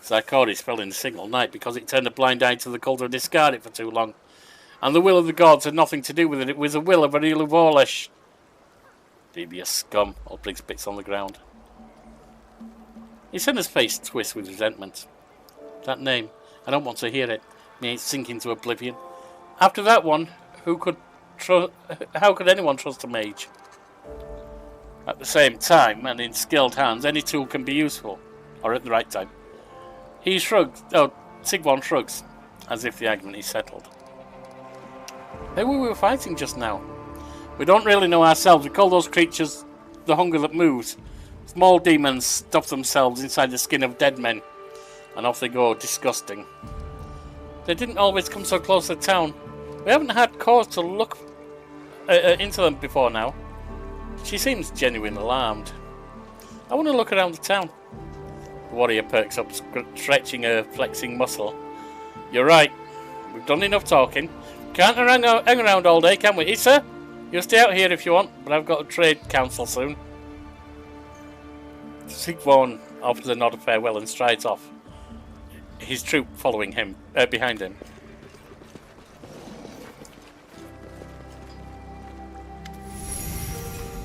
Sarkoris fell in a single night because it turned a blind eye to the cult and discarded it for too long. And the will of the gods had nothing to do with it. It was the will of Arilu Vorlesh. Devious scum, Ulbrig spits on the ground. Isenna's face twists with resentment. That name, I don't want to hear it. May it sink into oblivion. After that one, how could anyone trust a mage? At the same time, and in skilled hands, any tool can be useful. Or at the right time. He shrugs. Oh, Sigvorn shrugs, as if the argument is settled. Who were we fighting just now? We don't really know ourselves. We call those creatures the hunger that moves. Small demons stuff themselves inside the skin of dead men. And off they go, disgusting. They didn't always come so close to town. We haven't had cause to look into them before now. She seems genuinely alarmed. I want to look around the town. The warrior perks up, stretching a flexing muscle. You're right. We've done enough talking. Can't hang around all day, can we? Issa, you'll stay out here if you want, but I've got a trade council soon. Sigvorn offers a nod of farewell and strides off, his troop following him, behind him.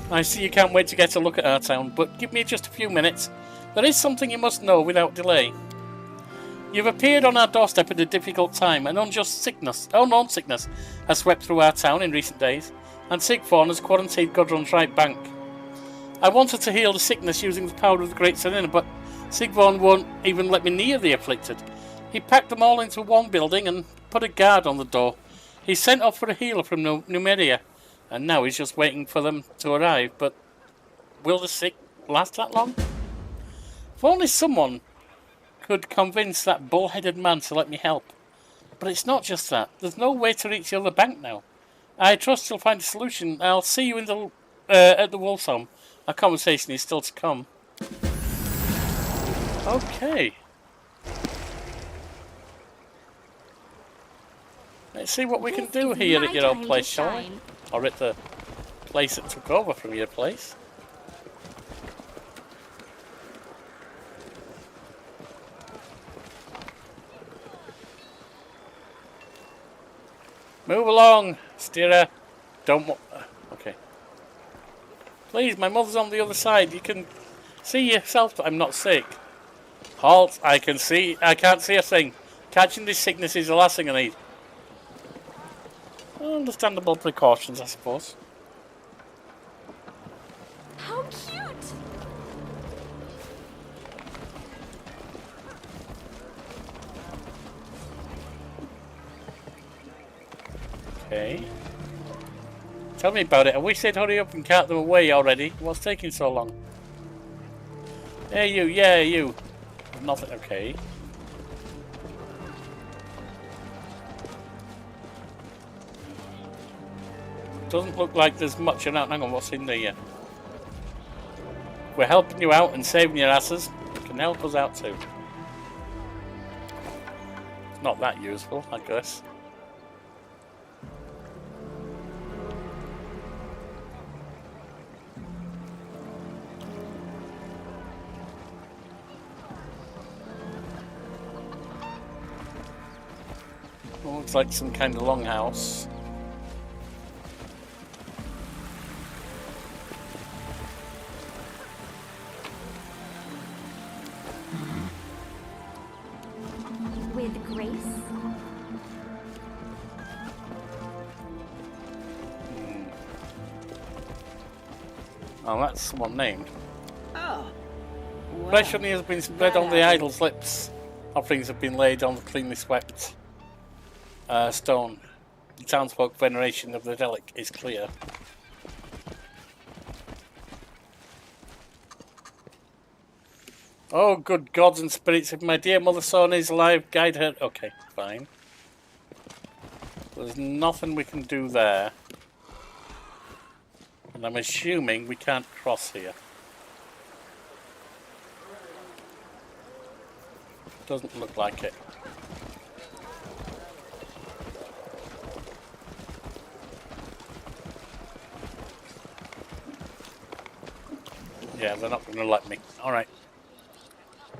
I see you can't wait to get a look at our town, but give me just a few minutes. There is something you must know without delay. You've appeared on our doorstep at a difficult time. An unknown sickness has swept through our town in recent days, and Sigvorn has quarantined Gudrun's right bank. I wanted to heal the sickness using the power of the great Thalindra, but Sigvorn won't even let me near the afflicted. He packed them all into one building and put a guard on the door. He sent off for a healer from Numeria, and now he's just waiting for them to arrive. But will the sick last that long? If only someone could convince that bull-headed man to let me help. But it's not just that. There's no way to reach the other bank now. I trust you'll find a solution. I'll see you in the at the Wolf's Home. Our conversation is still to come. Okay. Let's see what we can do here at your old place, shall we? Or at the place that took over from your place. Move along, Stira. Don't okay. Please, my mother's on the other side. You can see yourself that I'm not sick. Halt, I can't see a thing. Catching this sickness is the last thing I need. Understandable precautions, I suppose. How cute! Okay. Tell me about it. I wish they'd hurry up and cart them away already. What's taking so long? Hey you, yeah you. Nothing, okay. Doesn't look like there's much around. Hang on, what's in there? We're helping you out and saving your asses. You can help us out too. It's not that useful, I guess. Looks like some kind of longhouse. With grace? Oh, that's someone named. Oh. Wow. Fresh honey has been spread on the idol's lips. Offerings have been laid on the cleanly swept stone. The townsfolk veneration of the relic is clear. Oh, good gods and spirits, if my dear mother Sona is alive, guide her. Okay, fine. There's nothing we can do there. And I'm assuming we can't cross here. Doesn't look like it. Yeah, they're not going to let me. Alright.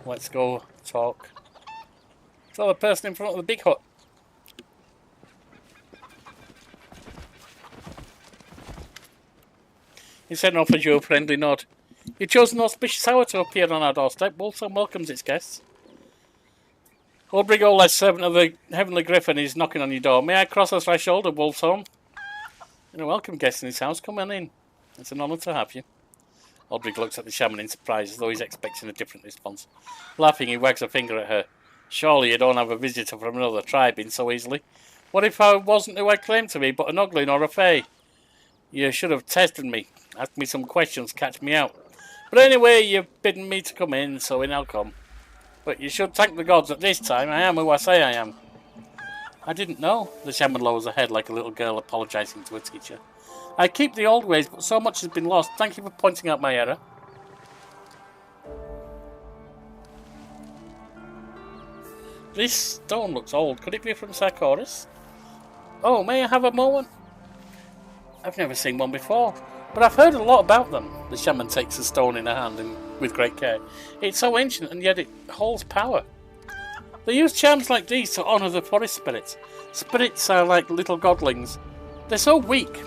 Let's go talk. So the person in front of the big hut. He said and offers you a friendly nod. You chose an auspicious hour to appear on our doorstep. Wolfson welcomes its guests. Ulbrig, old servant of the Heavenly Griffin, is knocking on your door. May I cross the threshold of Wolf's home? You're a welcome guest in his house. Come on in. It's an honour to have you. Ulbrig looks at the shaman in surprise, as though he's expecting a different response. Laughing, he wags a finger at her. Surely you don't have a visitor from another tribe in so easily. What if I wasn't who I claimed to be, but an Uglin or a Fae? You should have tested me, asked me some questions, catch me out. But anyway, you've bidden me to come in, so in I'll come. But you should thank the gods that this time I am who I say I am. I didn't know. The shaman lowers her head like a little girl apologising to a teacher. I keep the old ways, but so much has been lost. Thank you for pointing out my error. This stone looks old. Could it be from Sarkoris? Oh, may I have a moment? I've never seen one before, but I've heard a lot about them. The shaman takes the stone in her hand and with great care. It's so ancient and yet it holds power. They use charms like these to honour the forest spirits. Spirits are like little godlings. They're so weak,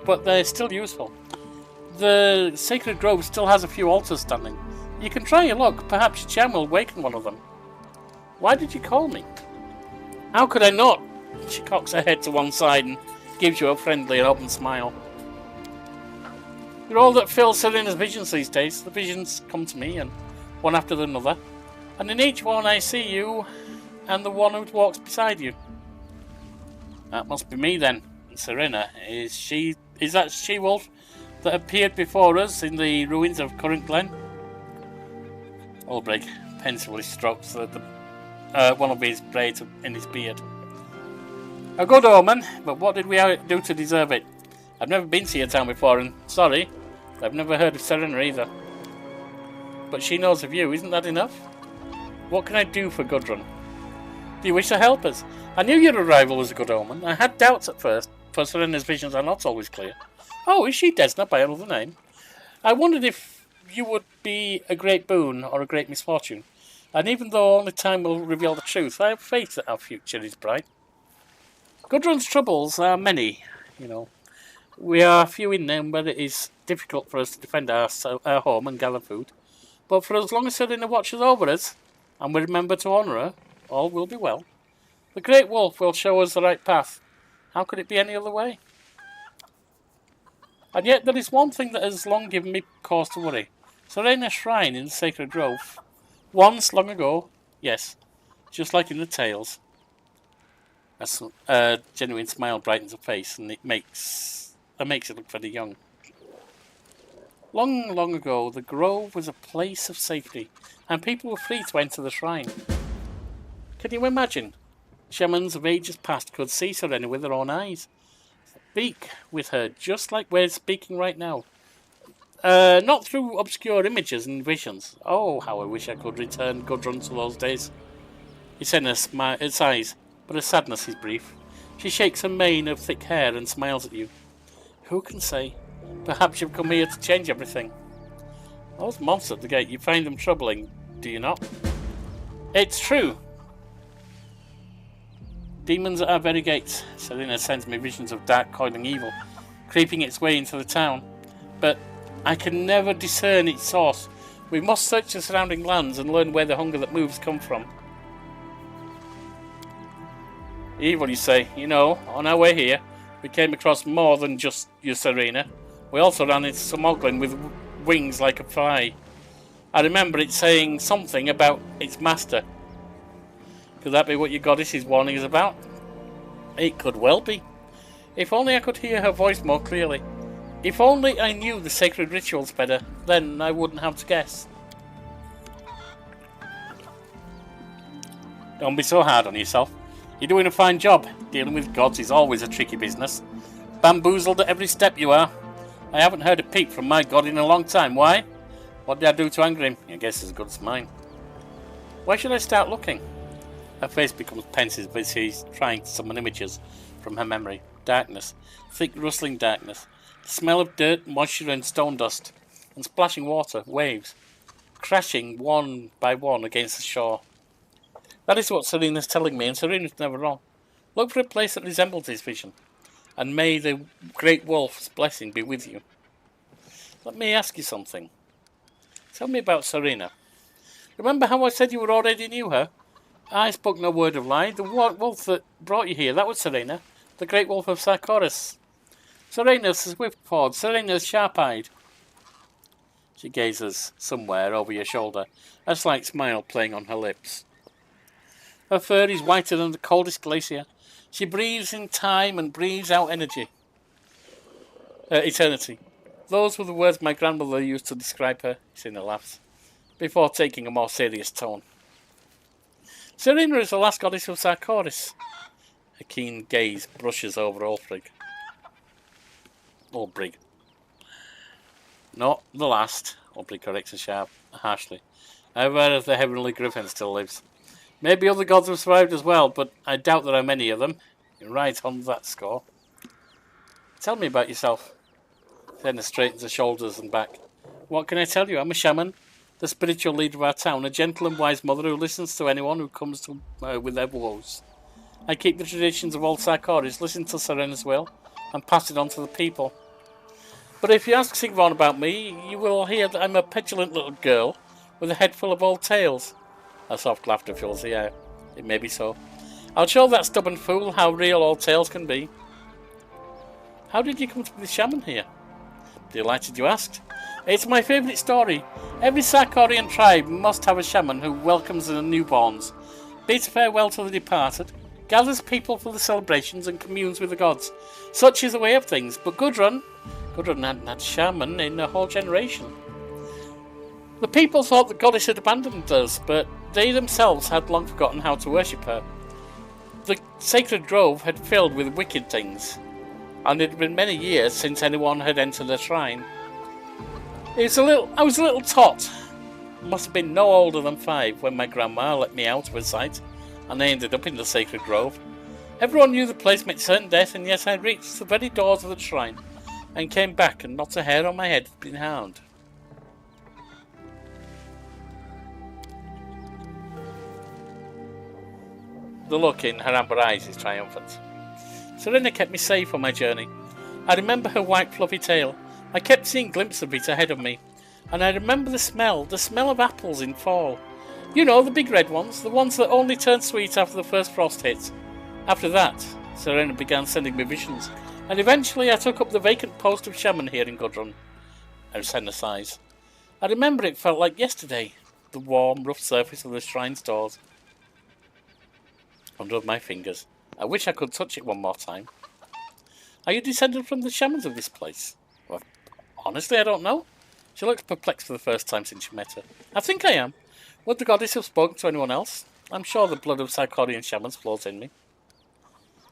but they're still useful. The sacred grove still has a few altars standing. You can try your luck. Perhaps your charm will awaken one of them. Why did you call me? How could I not? She cocks her head to one side and gives you a friendly and open smile. You're all that fills Thalindра's visions these days. The visions come to me, and one after another. And in each one I see you and the one who walks beside you. That must be me then. Serena, is that she-wolf that appeared before us in the ruins of Currantglen? Ulbrig pensively strokes one of his braids in his beard. A good omen, but what did we do to deserve it? I've never been to your town before, and sorry, I've never heard of Serena either. But she knows of you, isn't that enough? What can I do for Gudrun? Do you wish to help us? I knew your arrival was a good omen. I had doubts at first, for Serena's visions are not always clear. Oh, is she Desna by another name? I wondered if you would be a great boon or a great misfortune. And even though only time will reveal the truth, I have faith that our future is bright. Gudrun's troubles are many, you know. We are few in number, but it is difficult for us to defend our home and gather food. But for as long as Serena watches over us, and we remember to honour her, all will be well. The Great Wolf will show us the right path. How could it be any other way? And yet there is one thing that has long given me cause to worry. Serena's shrine in the Sacred Grove. Once, long ago, yes, just like in the tales. A genuine smile brightens her face, and it makes that makes it look very young. Long, long ago, the grove was a place of safety, and people were free to enter the shrine. Can you imagine? Shamans of ages past could see Serena with their own eyes. Speak with her just like we're speaking right now. Not through obscure images and visions. Oh, how I wish I could return Gudrun to those days. Yesenia sighs, but her sadness is brief. She shakes her mane of thick hair and smiles at you. Who can say? Perhaps you've come here to change everything. Those monsters at the gate, you find them troubling, do you not? It's true. Demons at our very gates. Selena sends me visions of dark coiling evil, creeping its way into the town. But I can never discern its source. We must search the surrounding lands and learn where the hunger that moves come from. Evil, you say? You know, on our way here, we came across more than just your Serena. We also ran into some Oglin with wings like a fly. I remember it saying something about its master. Could that be what your goddess's warning is about? It could well be. If only I could hear her voice more clearly. If only I knew the sacred rituals better, then I wouldn't have to guess. Don't be so hard on yourself. You're doing a fine job. Dealing with gods is always a tricky business. Bamboozled at every step you are. I haven't heard a peep from my god in a long time. Why? What did I do to anger him? I guess as good as mine. Where should I start looking? Her face becomes pensive as she's trying to summon images from her memory. Darkness. Thick rustling darkness. The smell of dirt, moisture and stone dust. And splashing water. Waves. Crashing one by one against the shore. That is what Serena's telling me, and Serena's never wrong. Look for a place that resembles this vision. And may the great wolf's blessing be with you. Let me ask you something. Tell me about Serena. Remember how I said you already knew her? I spoke no word of lie. The wolf that brought you here, that was Serena. The great wolf of Sarkoris. Serena's swift-pawed, Serena's sharp-eyed. She gazes somewhere over your shoulder, a slight smile playing on her lips. Her fur is whiter than the coldest glacier. She breathes in time and breathes out energy. Eternity. Those were the words my grandmother used to describe her, Serena laughs, before taking a more serious tone. Serena is the last goddess of Sarkoris. Her keen gaze brushes over Ulbrig. Not the last, Ulbrig corrects her harshly. I've heard if the heavenly griffin still lives. Maybe other gods have survived as well, but I doubt there are many of them. You're right on that score. Tell me about yourself. Serena straightens her shoulders and back. What can I tell you? I'm a shaman, the spiritual leader of our town, a gentle and wise mother who listens to anyone who comes to with their woes. I keep the traditions of old Sarkoris, listen to Serena's will, and pass it on to the people. But if you ask Sigvarn about me, you will hear that I'm a petulant little girl with a head full of old tales. A soft laughter fills the air. It may be so. I'll show that stubborn fool how real old tales can be. How did you come to be the shaman here? Delighted you asked. It's my favourite story. Every Sarkorian tribe must have a shaman who welcomes the newborns, bids farewell to the departed, gathers people for the celebrations and communes with the gods. Such is the way of things. But Gudrun hadn't had a shaman in a whole generation. The people thought the goddess had abandoned us, but they themselves had long forgotten how to worship her. The sacred grove had filled with wicked things, and it had been many years since anyone had entered the shrine. I was a little tot. Must have been no older than 5 when my grandma let me out of her sight, and I ended up in the sacred grove. Everyone knew the place meant certain death, and yet I reached the very doors of the shrine, and came back, and not a hair on my head had been harmed. The look in her amber eyes is triumphant. Serena kept me safe on my journey. I remember her white fluffy tail. I kept seeing glimpses of it ahead of me. And I remember the smell of apples in fall. You know, the big red ones, the ones that only turn sweet after the first frost hits. After that, Serena began sending me visions, and eventually I took up the vacant post of shaman here in Gudrun. Serena sighs. I remember it felt like yesterday, the warm, rough surface of the shrine's doors. Under my fingers. I wish I could touch it one more time. Are you descended from the shamans of this place? Well, honestly, I don't know. She looks perplexed for the first time since you met her. I think I am. Would the goddess have spoken to anyone else? I'm sure the blood of Sarkorian shamans flows in me.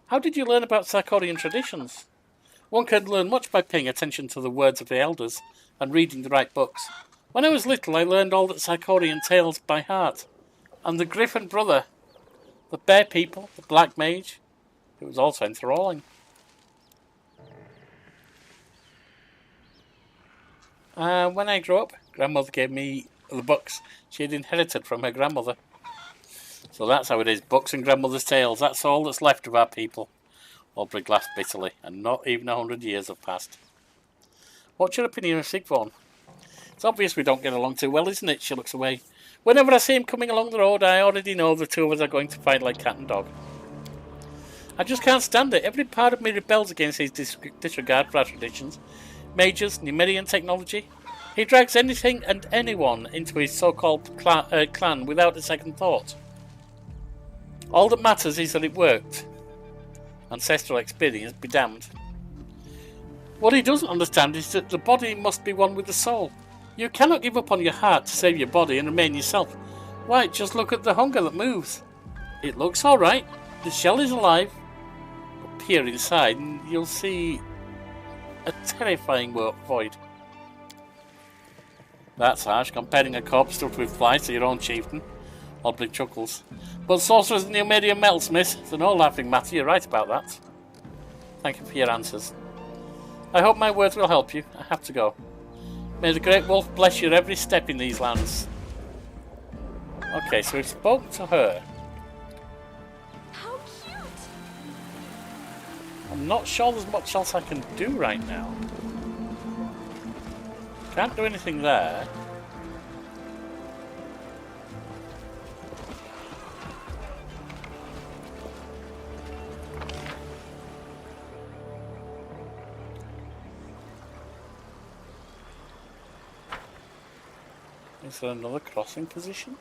How did you learn about Sarkorian traditions? One can learn much by paying attention to the words of the elders and reading the right books. When I was little, I learned all the Sarkorian tales by heart. And the Griffin brother, the bear people, the black mage, it was also enthralling. When I grew up, Grandmother gave me the books she had inherited from her grandmother. So that's how it is, books and grandmother's tales, that's all that's left of our people. Ulbrig laughed bitterly, and not even 100 years have passed. What's your opinion of Sigvorn? It's obvious we don't get along too well, isn't it? She looks away. Whenever I see him coming along the road, I already know the two of us are going to fight like cat and dog. I just can't stand it. Every part of me rebels against his disregard for our traditions. Mages, Numerian technology. He drags anything and anyone into his so-called clan without a second thought. All that matters is that it worked. Ancestral experience be damned. What he doesn't understand is that the body must be one with the soul. You cannot give up on your heart to save your body and remain yourself. Why, just look at the hunger that moves. It looks alright. The shell is alive. But peer inside and you'll see a terrifying void. That's harsh, comparing a corpse stuffed with flies to your own chieftain. Ulbrig chuckles. But sorcerers and Numerian metalsmiths, it's no laughing matter, you're right about that. Thank you for your answers. I hope my words will help you. I have to go. May the Great Wolf bless your every step in these lands. Okay, so we've spoken to her. How cute! I'm not sure there's much else I can do right now. Can't do anything there. Is there another crossing position?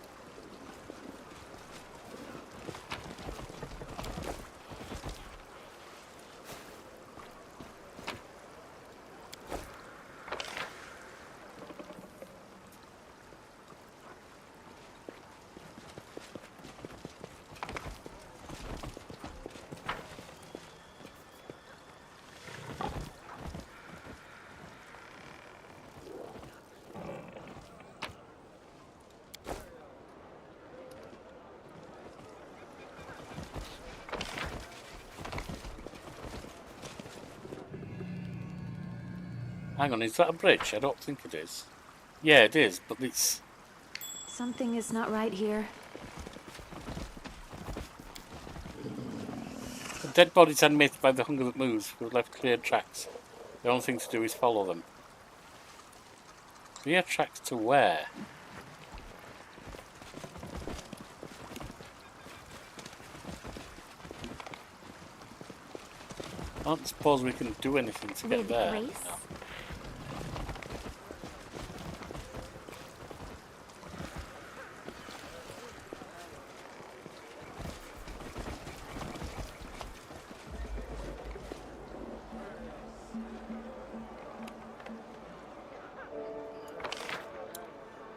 Hang on, is that a bridge? I don't think it is. Yeah, it is, but it's... Something is not right here. The dead bodies animated by the hunger that moves. We've left clear tracks. The only thing to do is follow them. Clear tracks to where? I don't suppose we can do anything to get there. Grace? No.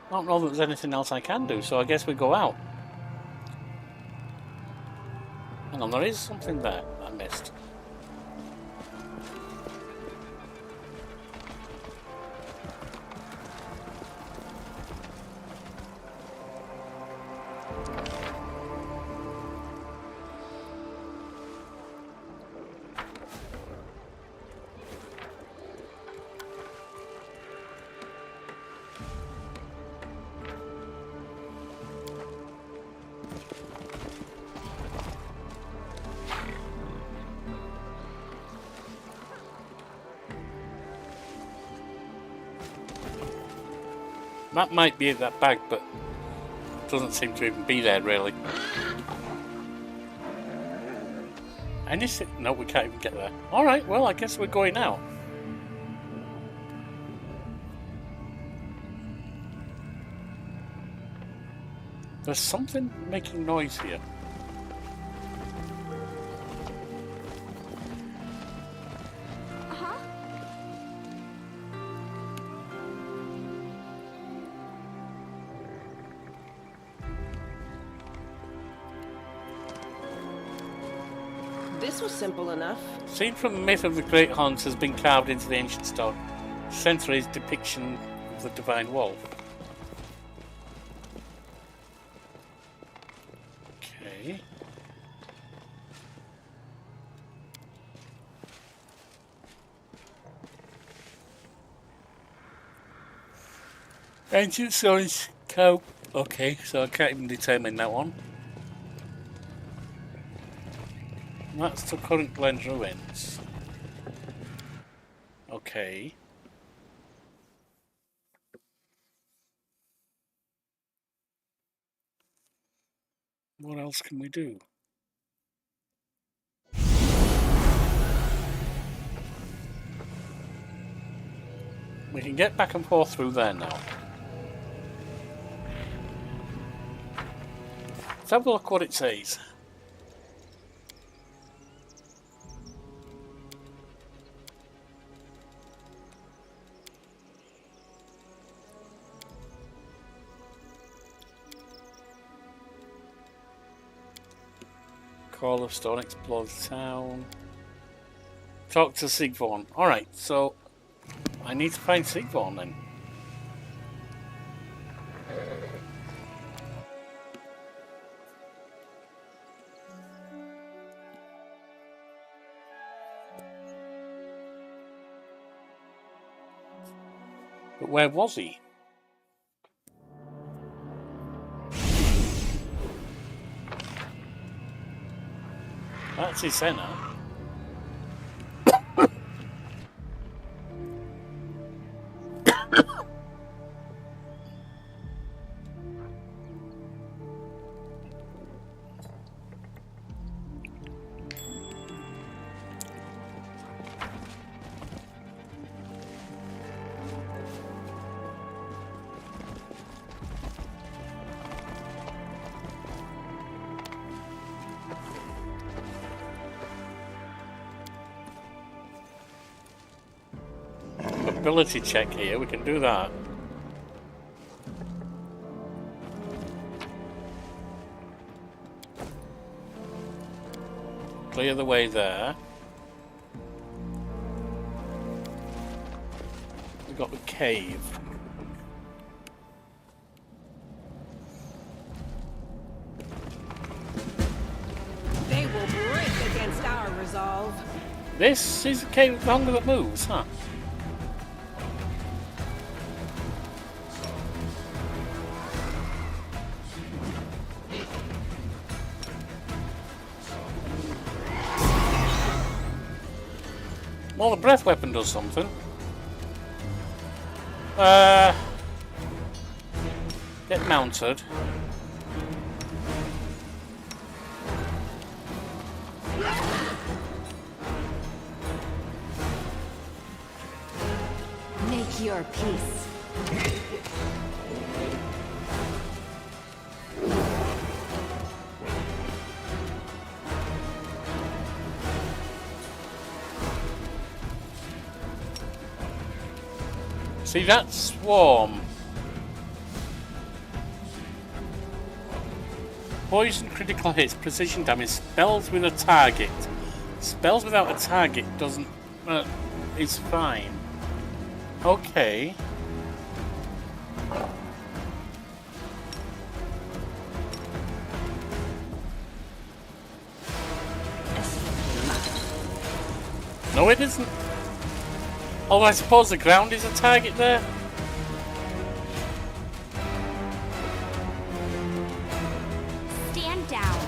I don't know that there's anything else I can do, so I guess we go out. Hang on, there is something there I missed. That might be in that bag, but it doesn't seem to even be there, really. Anything? No, we can't even get there. Alright, well, I guess we're going out. There's something making noise here. This was simple enough. Scene from the myth of the Great Hunt has been carved into the ancient stone. Centre is depiction of the divine wolf. Okay. Ancient stones cow. Okay, so I can't even determine that one. That's the Currantglen ruins. Okay. What else can we do? We can get back and forth through there now. Let's have a look what it says. Call of Stone, explore the town. Talk to Sigvorn. Alright, so I need to find Sigvorn then. But where was he? That's his centre. Ability check here, we can do that. Clear the way there. We've got the cave. They will break against our resolve. This is the cave of the hunger that moves, huh? Well, the breath weapon does something. Get mounted. Make your peace. See, that's Swarm. Poison, critical hits, precision damage, spells with a target. Spells without a target doesn't... is fine. Okay. No, it isn't. Oh, I suppose the ground is a target there? Stand down.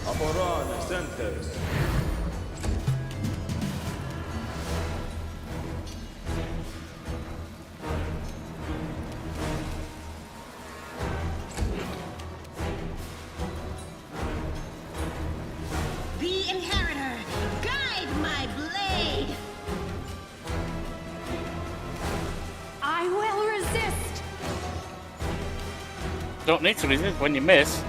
Aporan centers. The Inheritor, guide my blade! I will resist! Don't need to resist when you miss.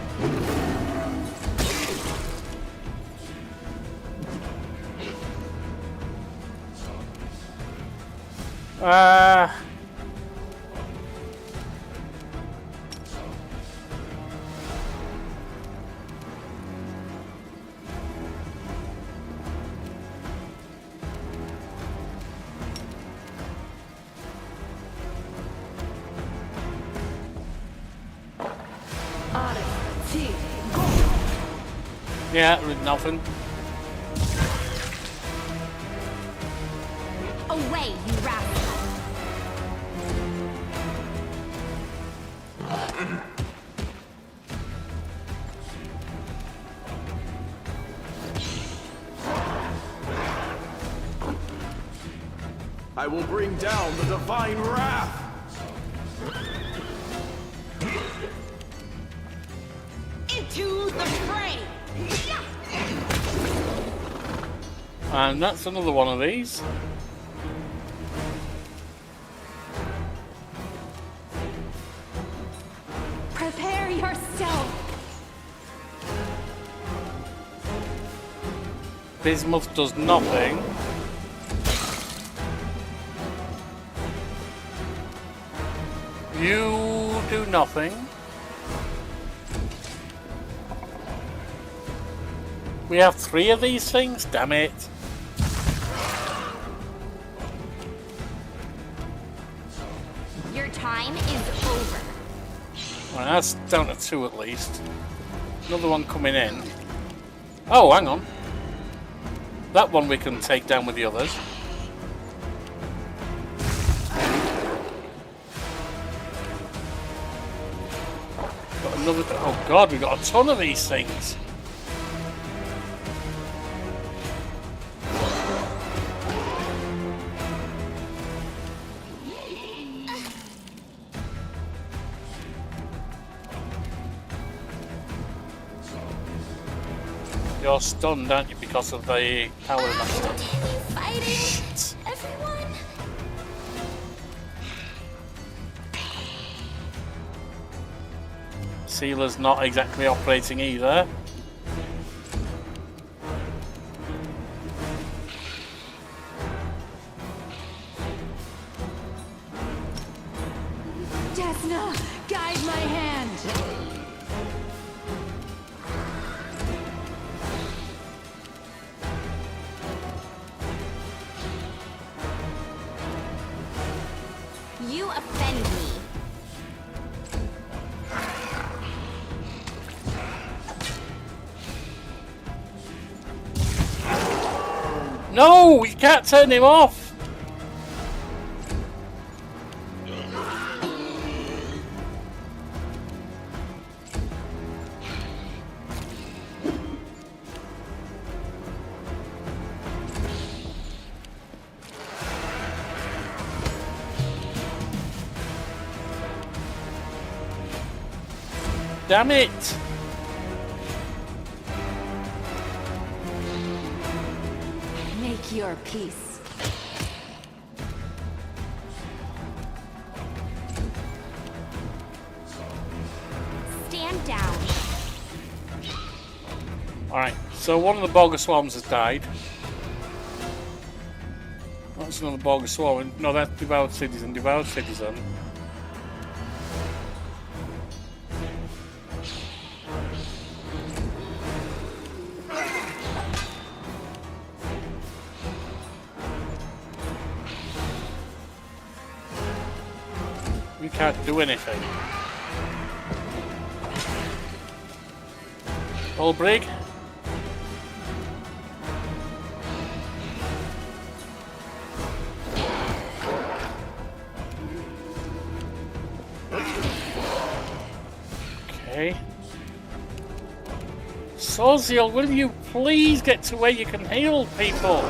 Yeah, with nothing. Away, you rascal! I will bring down the divine wrath! Into the fray! And that's another one of these. Prepare yourself! Bismuth does nothing. You do nothing. We have 3 of these things? Damn it. Your time is over. Well, that's down to 2 at least. Another one coming in. Oh, hang on. That one we can take down with the others. Got another. Oh god, we got a ton of these things. You're stunned, aren't you, because of the power of that stuff? Fighting! Everyone! Sealer's not exactly operating either. Desna, guide my hand! You offend me. No, you can't turn him off. Damn it! Make your peace. Stand down. Alright, so one of the Boga Swarms has died. That's another Boga Swarm. No, that's Devoured Citizen. Devoured Citizen. We can't do anything. Ulbrig. Okay. Soziel, will you please get to where you can heal people?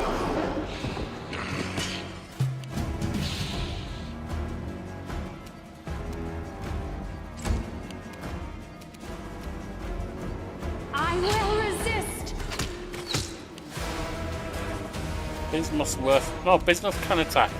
I will resist. Bismuth's worth. No, Bismuth can attack.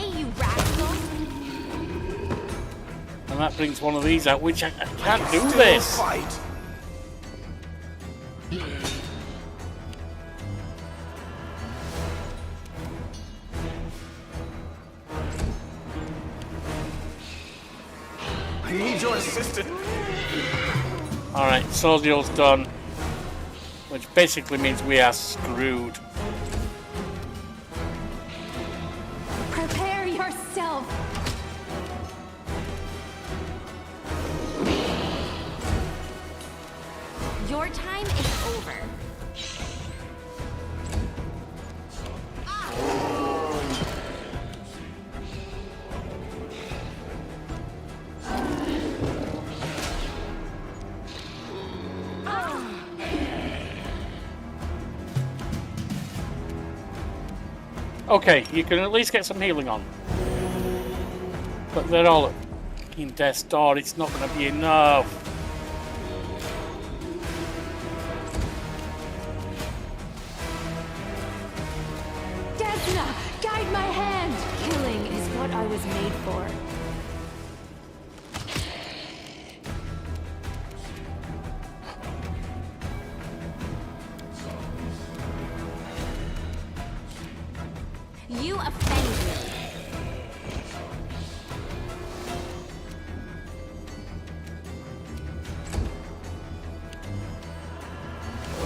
Away, you rascal! And that brings one of these out, which I can't do Still this. fight. I need your assistance. Alright, Sozio's done. Which basically means we are screwed. Prepare yourself! Your time is over. Okay, you can at least get some healing on. But they're all at fucking death's door, it's not going to be enough. Desna, guide my hand! Killing is what I was made for. You offend me.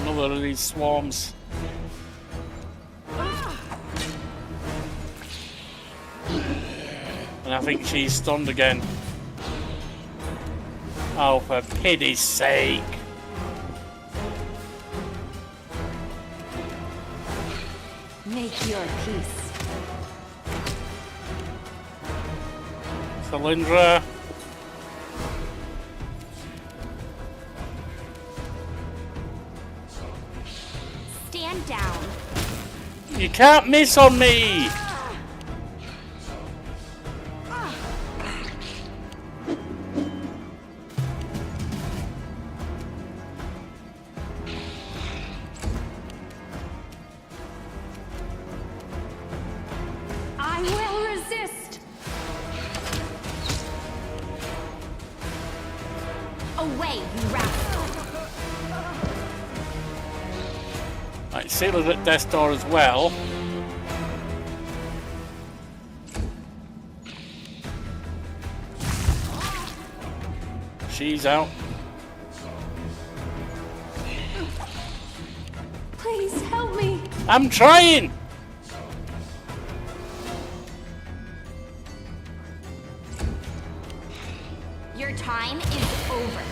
Another of these swarms. And I think she's stunned again. Oh, for pity's sake. Make your peace. Thalindra. Stand down. You can't miss on me! I will resist. Away, you rascal. Right, Sailor's at death's door as well. She's out. Please help me. I'm trying! Your time is over.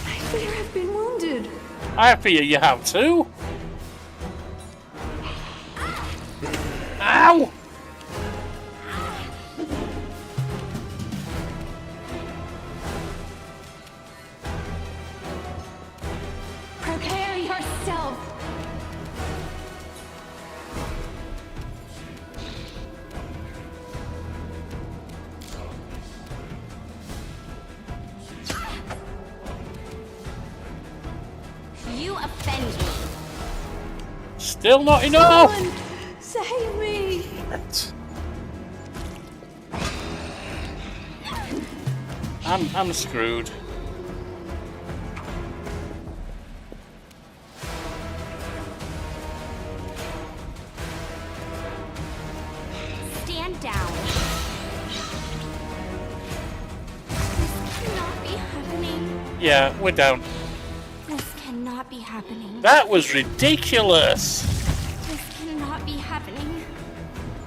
I fear I've been wounded. I fear you have too. Ow! Prepare yourself. You offend me. Still not enough! Someone save me. I'm screwed. Stand down. This cannot be happening. Yeah, we're down. This cannot be happening. That was ridiculous! This cannot be happening.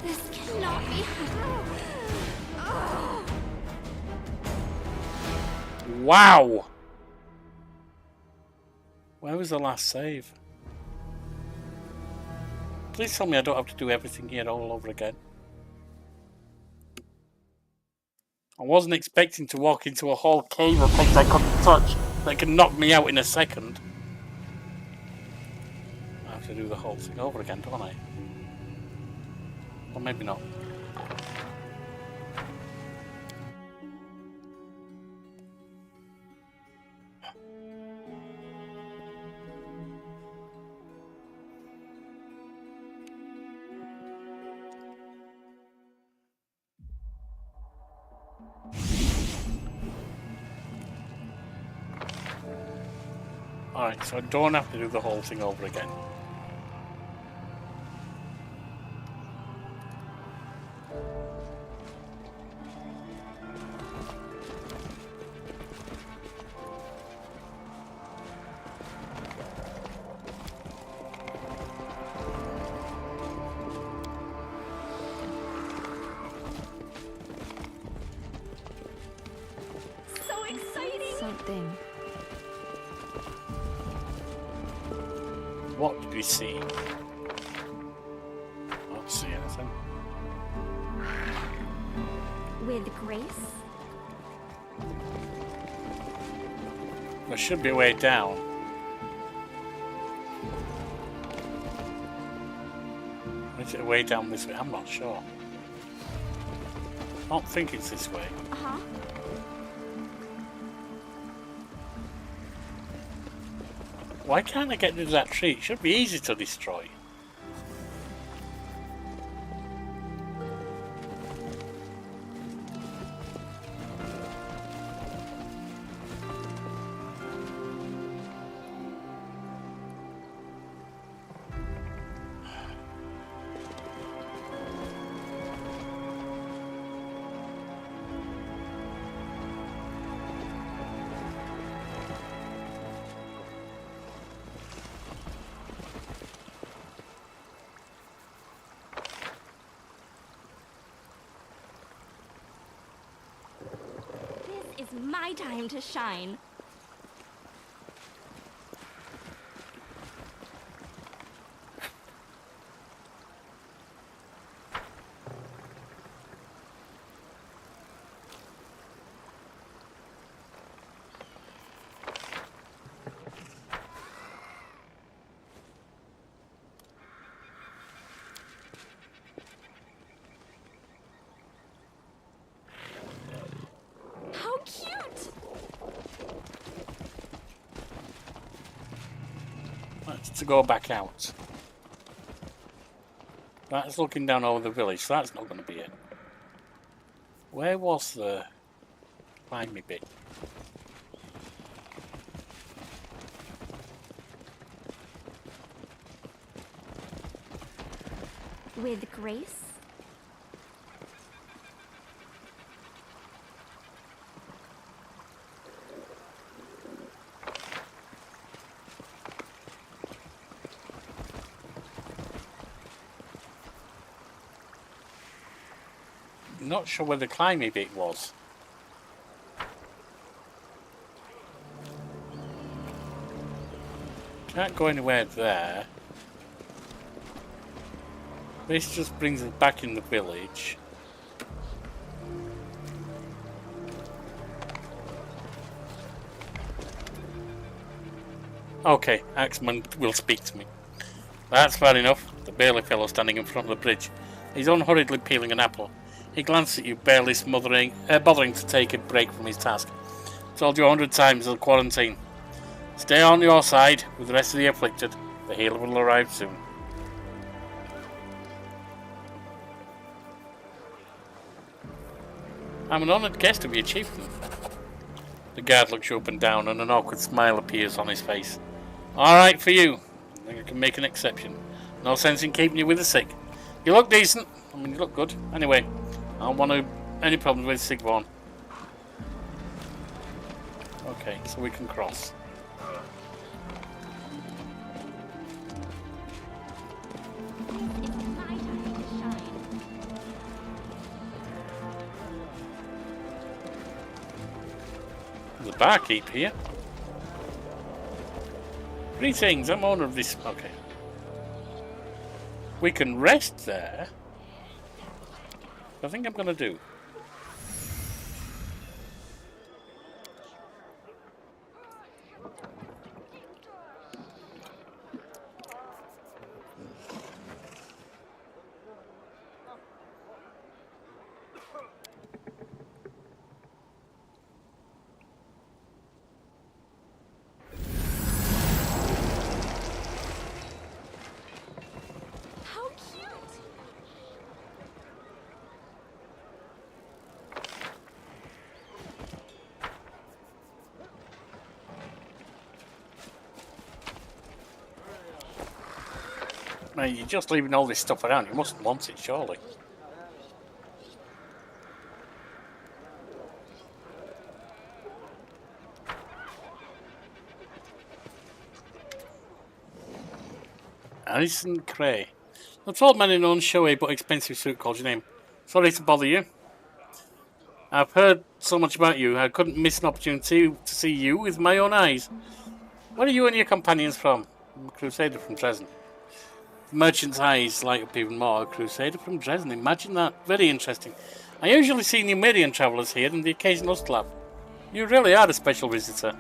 This cannot be happening. Wow! Where was the last save? Please tell me I don't have to do everything here all over again. I wasn't expecting to walk into a whole cave of things I couldn't touch that could knock me out in a second. I have to do the whole thing over again, don't I? Or maybe not. Alright, so I don't have to do the whole thing over again. So exciting! Something. What did we see? Not see anything. With grace? There should be a way down. Is it a way down this way? I'm not sure. I don't think it's this way. Uh-huh. Why can't I get rid of that tree? It should be easy to destroy. This is my time to shine. How cute! That's to go back out. That's looking down over the village, so that's not going to be it. Where was the climby bit? With grace? Not sure where the climby bit was. Can't go anywhere there. This just brings us back in the village. Okay, Axeman will speak to me. That's fair enough. The burly fellow standing in front of the bridge. He's unhurriedly peeling an apple. He glanced at you, barely bothering to take a break from his task. Told you 100 times he'll quarantine. Stay on your side with the rest of the afflicted. The healer will arrive soon. I'm an honoured guest of your chieftain. The guard looks you up and down, and an awkward smile appears on his face. Alright for you. I think I can make an exception. No sense in keeping you with the sick. You look decent. I mean, you look good. Anyway, I don't want any problems with Sigvorn. Okay, so we can cross. It's my time to shine. There's a barkeep here. Greetings, I'm owner of this. Okay. We can rest there. I think I'm going to do. Mate, you're just leaving all this stuff around. You mustn't want it, surely. Alison Cray. The tall man in an unshowy but expensive suit called your name. Sorry to bother you. I've heard so much about you, I couldn't miss an opportunity to see you with my own eyes. Where are you and your companions from? I'm a crusader from Dresden. The merchant's eyes light up even more. A crusader from Dresden, imagine that. Very interesting. I usually see Numerian travellers here and the occasional Slav. You really are a special visitor.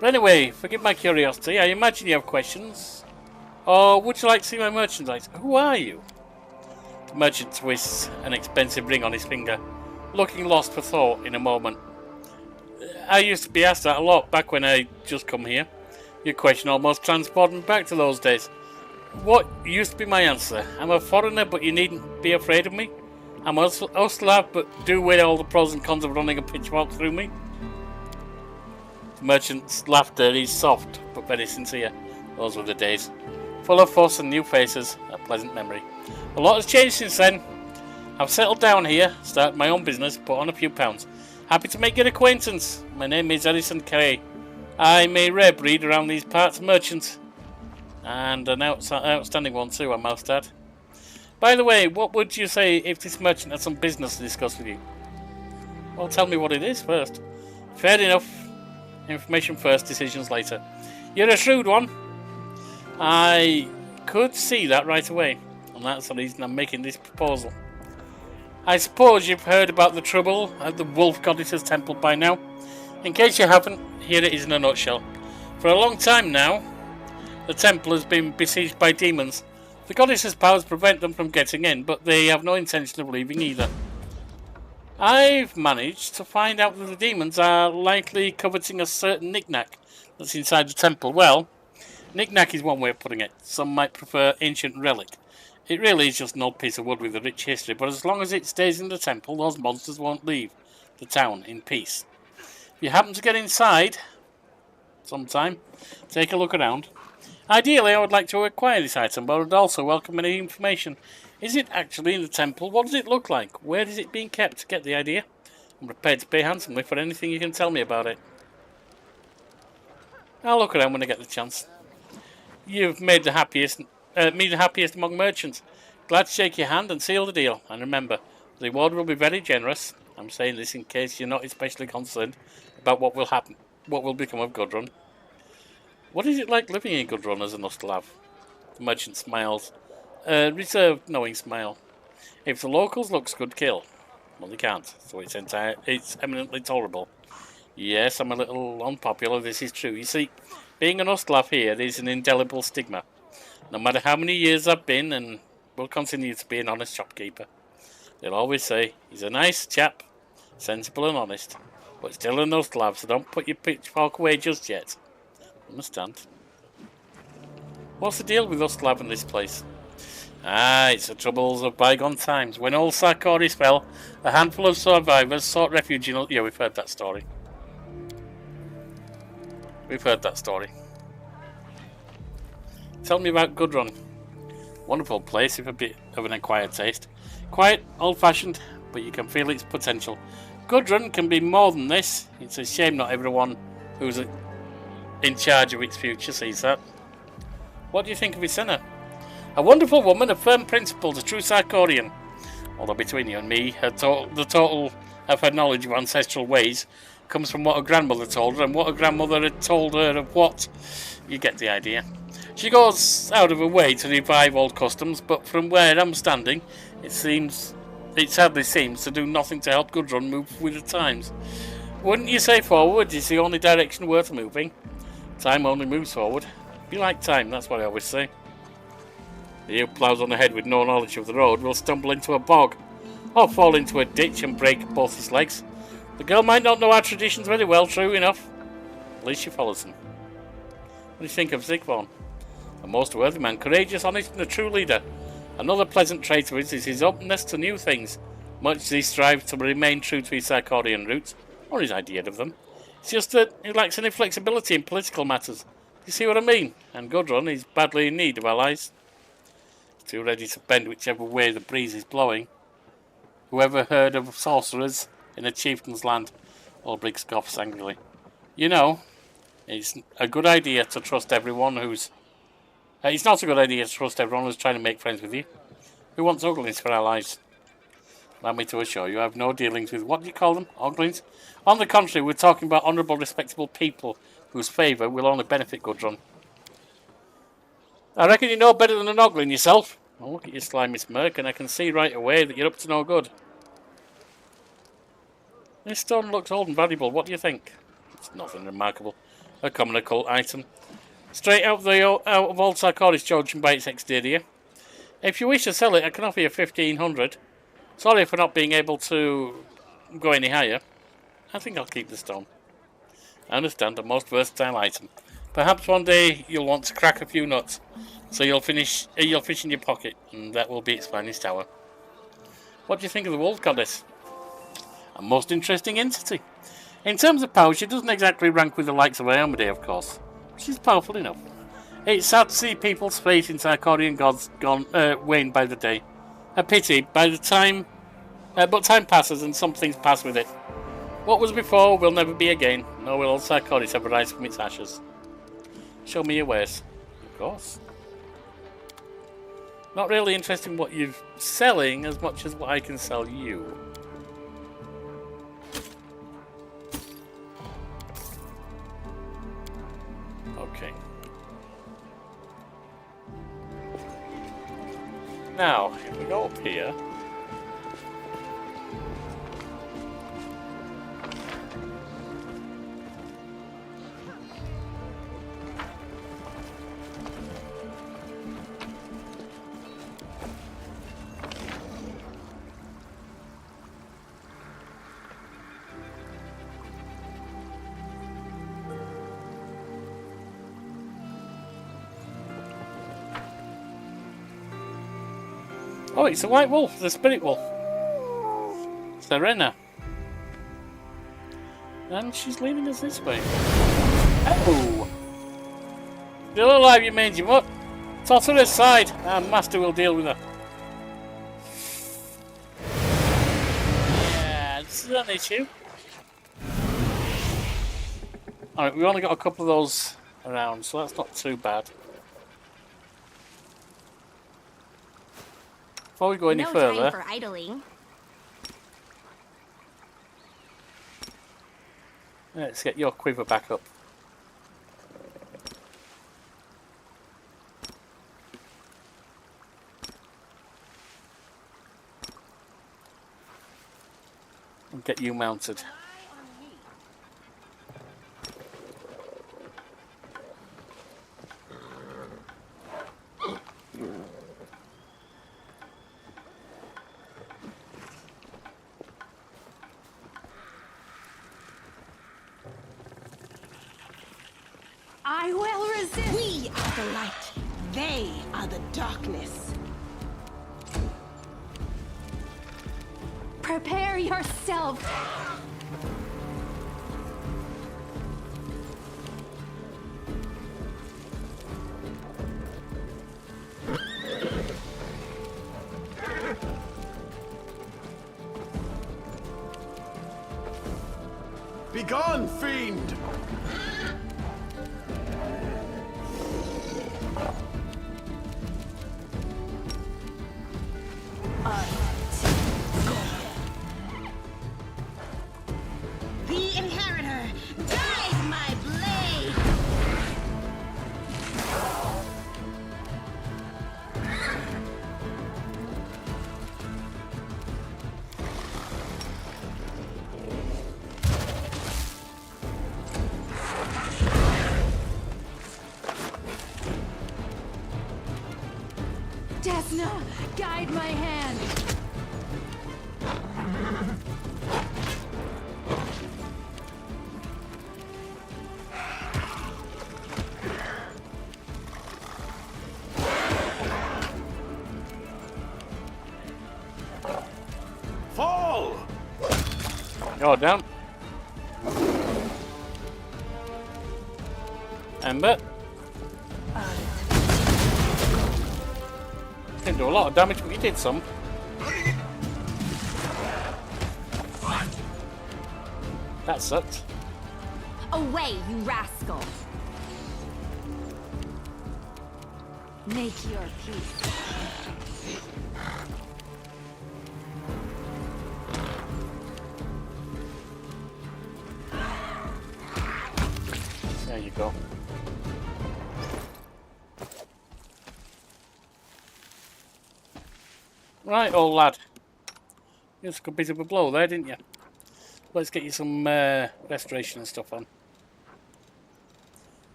But anyway, forgive my curiosity, I imagine you have questions. Or would you like to see my merchandise? Who are you? The merchant twists an expensive ring on his finger, looking lost for thought in a moment. I used to be asked that a lot back when I just come here. Your question almost transported me back to those days. What used to be my answer? I'm a foreigner, but you needn't be afraid of me. I'm a Slav, but do weigh all the pros and cons of running a pitchfork through me. The merchant's laughter is soft, but very sincere. Those were the days. Full of fuss and new faces, a pleasant memory. A lot has changed since then. I've settled down here, started my own business, put on a few pounds. Happy to make your acquaintance. My name is Alison Cray. I'm a rare breed around these parts, merchant. And an outstanding one too, I must add. By the way, what would you say if this merchant had some business to discuss with you? Well, tell me what it is first. Fair enough. Information first, decisions later. You're a shrewd one. I could see that right away, and that's the reason I'm making this proposal. I suppose you've heard about the trouble at the Wolf Goddess's Temple by now. In case you haven't, here it is in a nutshell. For a long time now, the temple has been besieged by demons. The goddess's powers prevent them from getting in, but they have no intention of leaving either. I've managed to find out that the demons are likely coveting a certain knick-knack that's inside the temple. Well, knick-knack is one way of putting it. Some might prefer ancient relic. It really is just an old piece of wood with a rich history, but as long as it stays in the temple, those monsters won't leave the town in peace. If you happen to get inside sometime, take a look around. Ideally, I would like to acquire this item, but I would also welcome any information. Is it actually in the temple? What does it look like? Where is it being kept? Get the idea? I'm prepared to pay handsomely for anything you can tell me about it. I'll look around when I get the chance. You've made me the happiest among merchants. Glad to shake your hand and seal the deal. And remember, the reward will be very generous. I'm saying this in case you're not especially concerned about what will become of Gudrun. What is it like living in Gudrun as an Ustalav? The merchant smiles. A reserved, knowing smile. If the locals looks good, kill. Well, they can't, so it's eminently tolerable. Yes, I'm a little unpopular, this is true. You see, being an Ustalav here is an indelible stigma. No matter how many years I've been, and will continue to be an honest shopkeeper. They'll always say, he's a nice chap, sensible and honest, but still an Ustalav, so don't put your pitchfork away just yet. Understand? What's the deal with Ustalav in this place? It's the troubles of bygone times. When old Sarkoris fell, a handful of survivors sought refuge in... Yeah, we've heard that story. Tell me about Gudrun. Wonderful place with a bit of an acquired taste. Quiet, old-fashioned, but you can feel its potential. Gudrun can be more than this. It's a shame not everyone who's in charge of its future sees that. What do you think of Isena? A wonderful woman of firm principles, a true Sarkorian. Although between you and me, the total of her knowledge of ancestral ways comes from what her grandmother told her, and what her grandmother had told her of what. You get the idea. She goes out of her way to revive old customs, but from where I'm standing, it sadly seems to do nothing to help Gudrun move with the times. Wouldn't you say forward is the only direction worth moving? Time only moves forward. Be like time, that's what I always say. He who ploughs on ahead with no knowledge of the road will stumble into a bog, or fall into a ditch and break both his legs. The girl might not know our traditions very well, true enough. At least she follows them. What do you think of Zigvorn? A most worthy man, courageous, honest, and a true leader. Another pleasant trait of his is his openness to new things, much as he strives to remain true to his Sarkorian roots, or his idea of them. It's just that he lacks any flexibility in political matters. You see what I mean? And Gudrun is badly in need of allies. too ready to bend whichever way the breeze is blowing. Whoever heard of sorcerers in a chieftain's land? Ulbrig scoffs angrily. You know, it's a good idea to trust everyone who's... it's not a good idea to trust everyone who's trying to make friends with you. Who wants uglies for allies? Allow me to assure you, I have no dealings with, what do you call them, uglies? On the contrary, we're talking about honourable, respectable people whose favour will only benefit Gudrun. I reckon you know better than an oglin yourself. Well, look at your slimy smirk, and I can see right away that you're up to no good. This stone looks old and valuable. What do you think? It's nothing remarkable. A common occult item. Straight out of Old Sarkoris, judging by its exterior. If you wish to sell it, I can offer you 1,500. Sorry for not being able to go any higher. I think I'll keep the stone. I understand, a most versatile item. Perhaps one day you'll want to crack a few nuts, so you'll fish in your pocket, and that will be its finest hour. What do you think of the Wolf Goddess? A most interesting entity. In terms of power, she doesn't exactly rank with the likes of Iomedae, of course. She's powerful enough. It's sad to see people's faith in Sarkorian gods waned by the day. A pity, but time passes and some things pass with it. What was before will never be again, nor will old Sarkoris ever rise from its ashes. Show me your wares. Of course. Not really interested in what you're selling as much as what I can sell you. Okay. Now, if we go up here... Oh, it's a white wolf, the spirit wolf. Serena. And she's leading us this way. Oh! Still alive, you mangy mutt. Toss her aside, our master will deal with her. Yeah, this is an issue. Alright, we've only got a couple of those around, so that's not too bad. Before we go any further, time for idling. Let's get your quiver back up. And get you mounted. I will resist. We are the light. They are the darkness. Prepare yourself. Begone, fiend! The inheritor dies my blade. Desna, guide my hand. Fall! Go down. Ember. Didn't do a lot of damage, but you did some. That sucked. Away, you rascal! Make your peace. There you go. Right, old lad. You took a bit of a blow there, didn't you? Let's get you some restoration and stuff on.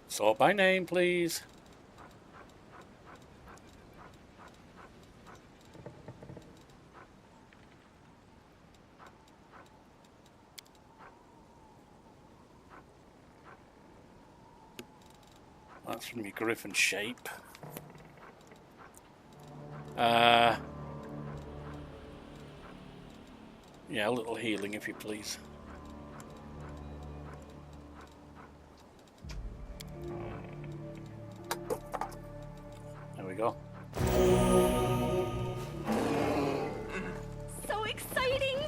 Sort by name, please. That's from your griffin shape. Yeah, a little healing if you please. There we go. So exciting!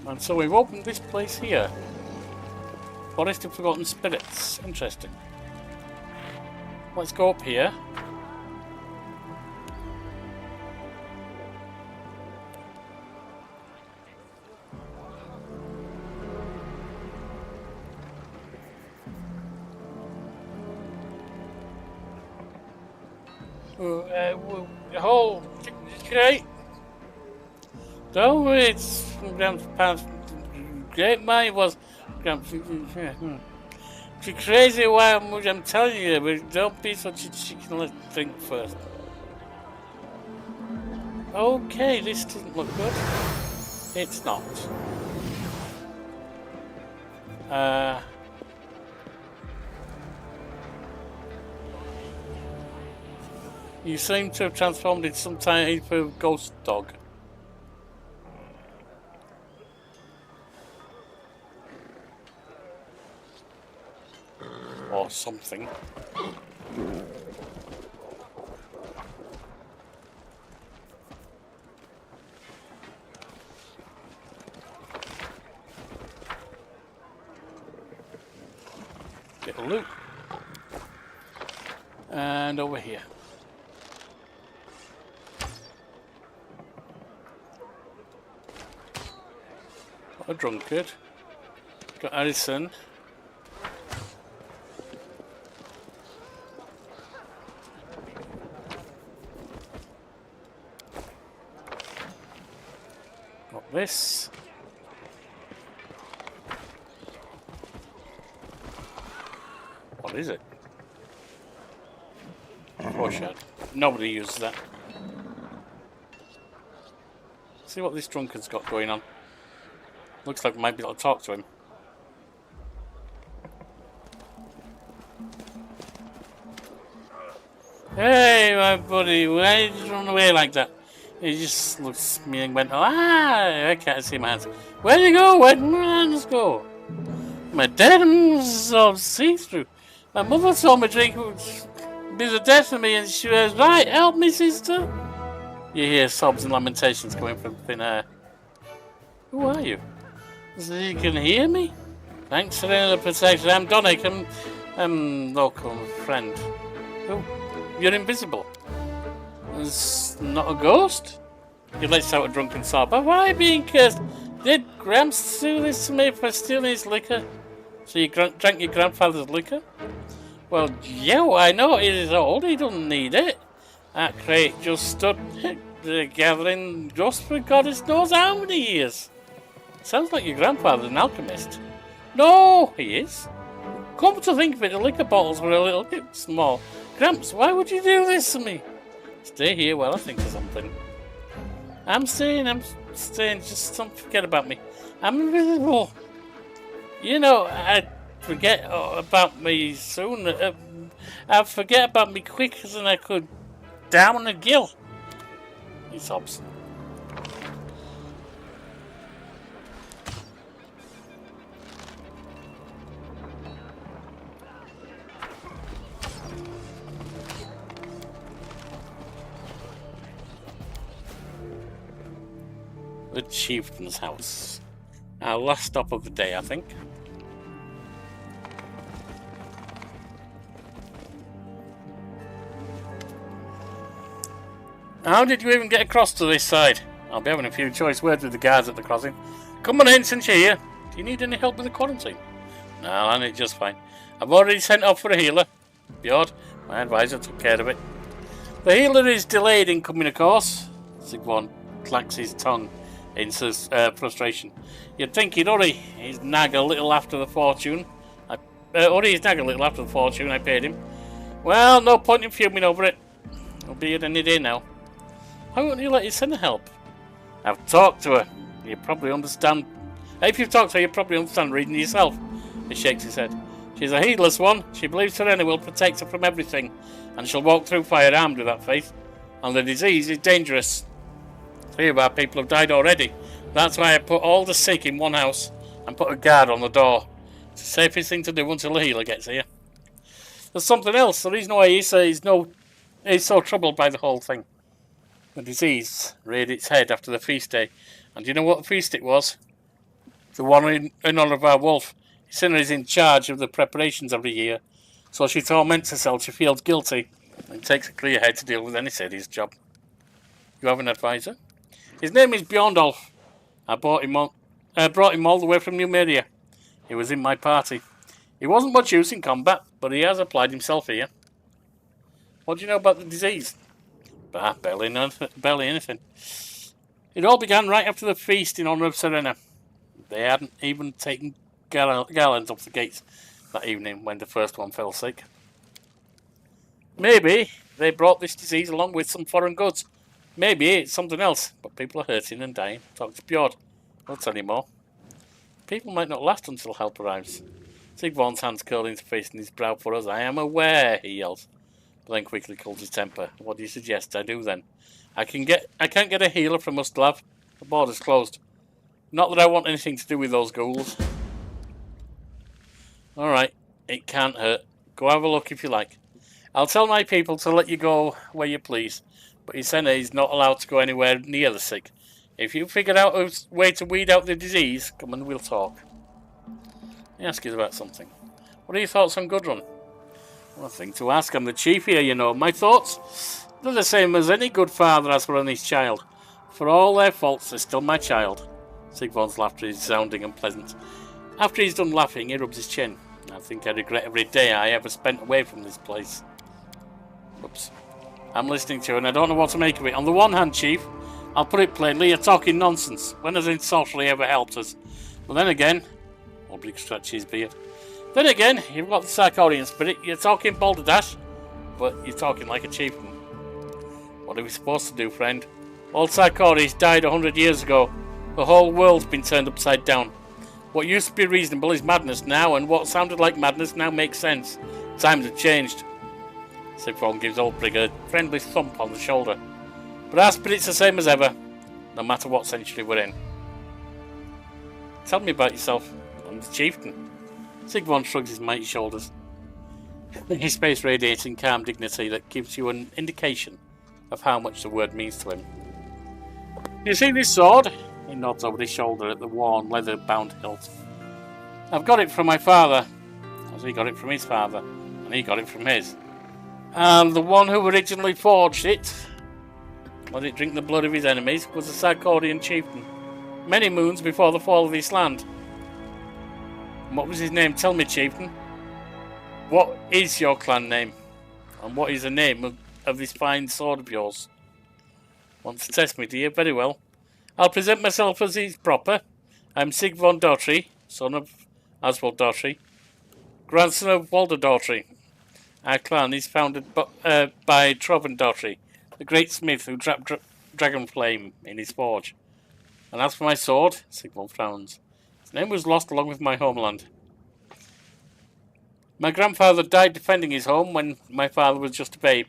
And so we've opened this place here. Forest of Forgotten Spirits. Interesting. Let's go up here. Hold. Okay. Don't worry, it's Grandpa's great mind was You're crazy why I'm telling you, but don't be such a chicken. Let's drink first. Okay, this doesn't look good. It's not. You seem to have transformed into some type of ghost dog. Or something. Get a loot. And over here. Got a drunkard. Got Addison. Got this. What is it? Foreshadow. Nobody uses that. See what this drunkard's got going on. Looks like we might be able to talk to him. Hey, my buddy, why did you run away like that? He just looks at me and went, I can't see my hands. Where'd you go? Where'd my hands go? My dead's all see-through. My mother saw me drink be the death of me, and she was right. Help me, sister. You hear sobs and lamentations coming from thin air. Who are you? So you can hear me? Thanks for the protection. I'm Donick. I'm local friend. Oh, you're invisible. It's not a ghost? He lets out a drunken sob. Have I been cursed? Did Gramps do this to me for stealing his liquor? So you drank your grandfather's liquor? Well, yeah, I know it is old. He doesn't need it. That crate just stood gathering dust for goddess knows how many years. Sounds like your grandfather's an alchemist. No, he is. Come to think of it, the liquor bottles were a little bit small. Gramps, why would you do this to me? Stay here while I think of something. I'm staying, just don't forget about me. I'm invisible. You know, I'd forget about me soon. I'd forget about me quicker than I could down a gill. He sobs. The chieftain's house. Our last stop of the day, I think. How did you even get across to this side? I'll be having a few choice words with the guards at the crossing. Come on in since you're here. Do you need any help with the quarantine? No, I'll handle it just fine. I've already sent off for a healer. Bjord, my advisor, took care of it. The healer is delayed in coming, of course. Sigvon clacks his tongue in frustration. You'd think he'd hurry his nag a little after the fortune. I paid him. Well, no point in fuming over it. He'll be here any day now. Why won't you let his sinner help? I've talked to her. You probably understand. If you've talked to her, you probably understand reading yourself. He shakes his head. She's a heedless one. She believes Serena will protect her from everything, and she'll walk through fire armed with that faith. And the disease is dangerous. 3 of our people have died already. That's why I put all the sick in one house and put a guard on the door. It's the safest thing to do until the healer gets here. There's something else. The reason why he's so troubled by the whole thing. The disease reared its head after the feast day. And do you know what feast it was? The one in honour of our wolf. Sinner is in charge of the preparations every year. So she torments herself. She feels guilty. And takes a clear head to deal with any serious job. You have an advisor? His name is Bjorndolf. I brought him all the way from Numeria. He was in my party. He wasn't much use in combat, but he has applied himself here. What do you know about the disease? Barely anything. It all began right after the feast in honour of Serena. They hadn't even taken garlands off the gates that evening when the first one fell sick. Maybe they brought this disease along with some foreign goods. Maybe it's something else, but people are hurting and dying. Talk to Bjord. I'll tell you more. People might not last until help arrives. Sigvon's hands curl into facing his brow for us. I am aware, he yells, but then quickly cools his temper. What do you suggest I do then? I can't get a healer from Ustalav. The border's closed. Not that I want anything to do with those ghouls. Alright, it can't hurt. Go have a look if you like. I'll tell my people to let you go where you please, but Isena is not allowed to go anywhere near the sick. If you figure out a way to weed out the disease, come and we'll talk. Let me ask you about something. What are your thoughts on Gudrun? Nothing to ask. I'm the chief here, you know. My thoughts? They're the same as any good father has for his child. For all their faults, they're still my child. Sigvon's laughter is sounding and pleasant. After he's done laughing, he rubs his chin. I think I regret every day I ever spent away from this place. Oops. I'm listening to you and I don't know what to make of it. On the one hand, Chief, I'll put it plainly, you're talking nonsense. When has sorcery ever helped us? But then again, Ulbrig scratches his beard. Then again, you've got the Sarkorian spirit. You're talking balderdash, but you're talking like a chieftain. What are we supposed to do, friend? Old Sarkoris died 100 years ago. The whole world's been turned upside down. What used to be reasonable is madness now, and what sounded like madness now makes sense. Times have changed. Sigvon gives Ulbrig a friendly thump on the shoulder. But our spirit's the same as ever, no matter what century we're in. Tell me about yourself. I'm the chieftain. Sigvon shrugs his mighty shoulders, his face radiating calm dignity that gives you an indication of how much the word means to him. You see this sword? He nods over his shoulder at the worn, leather-bound hilt. I've got it from my father, as he got it from his father, and he got it from his. And the one who originally forged it, let it drink the blood of his enemies, was a Sarkorian chieftain, many moons before the fall of this land. And what was his name? Tell me, chieftain. What is your clan name? And what is the name of this fine sword of yours? Want to test me, do you? Very well. I'll present myself as is proper. I'm Sigvon Daughtry, son of Oswald Daughtry, grandson of Walder Daughtry. Our clan is founded by Trovan Daughtry, the great smith who trapped dragon flame in his forge. And as for my sword, Sigvon frowns. Its name was lost along with my homeland. My grandfather died defending his home when my father was just a babe.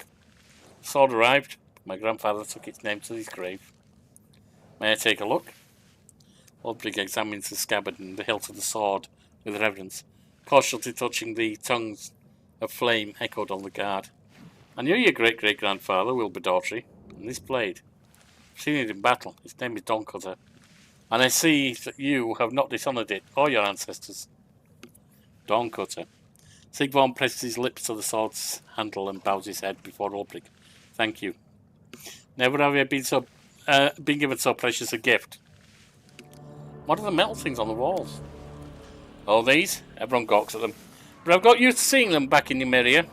The sword arrived. My grandfather took its name to his grave. May I take a look? Ulbrig examines the scabbard and the hilt of the sword with reverence, cautiously touching the tongues of flame echoed on the guard. I knew your great-great-grandfather, Wilbur Daughtry, and this blade. I've seen it in battle. His name is Doncutter. And I see that you have not dishonoured it, or your ancestors. Dawncutter. Sigvorn presses his lips to the sword's handle and bows his head before Ulbrig. Thank you. Never have I been given so precious a gift. What are the metal things on the walls? Oh, these? Everyone gawks at them. But I've got used to seeing them back in Numeria.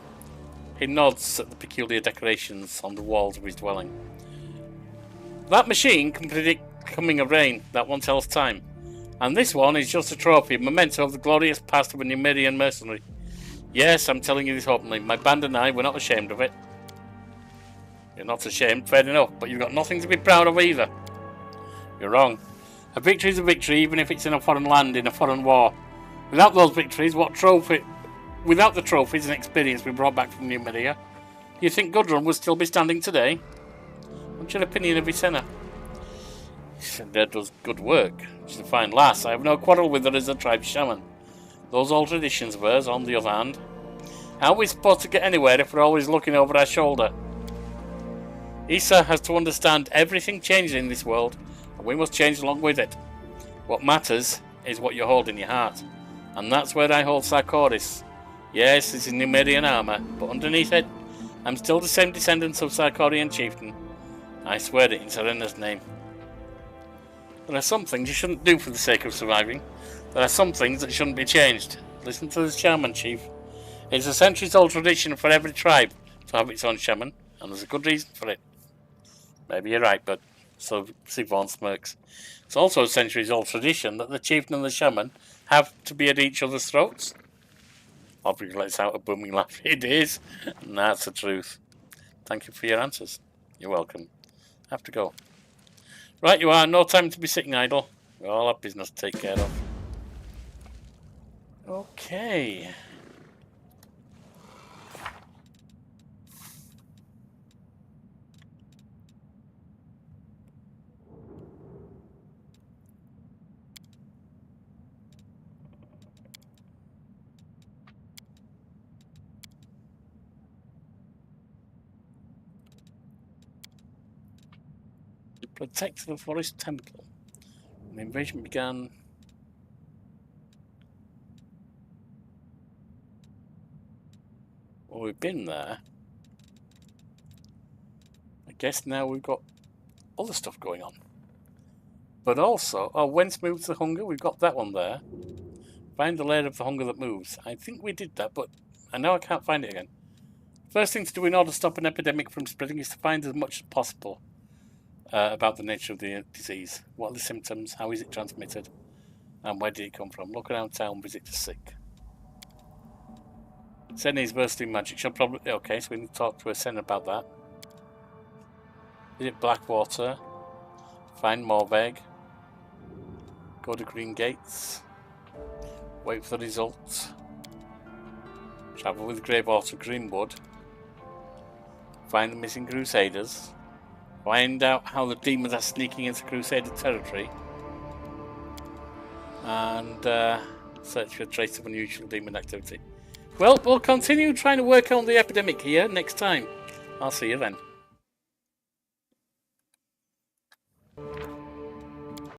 He nods at the peculiar decorations on the walls of his dwelling. That machine can predict coming of rain that one tells time. And this one is just a trophy, a memento of the glorious past of a Numerian mercenary. Yes, I'm telling you this openly. My band and I, we're not ashamed of it. You're not ashamed, fair enough, but you've got nothing to be proud of either. You're wrong. A victory is a victory, even if it's in a foreign land, in a foreign war. Without those victories, without the trophies and experience we brought back from Numeria, do you think Gudrun would still be standing today? What's your opinion of Vicenna? She does good work. She's a fine lass. I have no quarrel with her as a tribe shaman. Those old traditions of hers, on the other hand. How are we supposed to get anywhere if we're always looking over our shoulder? Issa has to understand everything changes in this world, and we must change along with it. What matters is what you hold in your heart. And that's where I hold Sarkoris. Yes, it's in Numerian armour, but underneath it, I'm still the same descendant of Sarkorian chieftain. I swear it in Serena's name. There are some things you shouldn't do for the sake of surviving. There are some things that shouldn't be changed. Listen to the shaman, chief. It's a centuries-old tradition for every tribe to have its own shaman, and there's a good reason for it. Maybe you're right, but so Sigvorn smirks. It's also a centuries-old tradition that the chieftain and the shaman have to be at each other's throats. Ulbrig lets out a booming laugh. It is, and that's the truth. Thank you for your answers. You're welcome. I have to go. Right you are, no time to be sitting idle. We all have business to take care of. Okay. Protect the forest temple. When the invasion began. Well, we've been there. I guess now we've got other stuff going on. But also, whence moves the hunger? We've got that one there. Find the lair of the hunger that moves. I think we did that, but I know I can't find it again. First thing to do in order to stop an epidemic from spreading is to find as much as possible about the nature of the disease. What are the symptoms? How is it transmitted? And where did it come from? Look around town, visit the sick. Senna is bursting magic. She'll probably... Okay, so we need to talk to her Senna about that. Visit Blackwater. Find Morveg. Go to Green Gates. Wait for the results. Travel with Greywater to Greenwood. Find the missing Crusaders. Find out how the demons are sneaking into Crusader territory. And search for a trace of unusual demon activity. Well, we'll continue trying to work on the epidemic here next time. I'll see you then.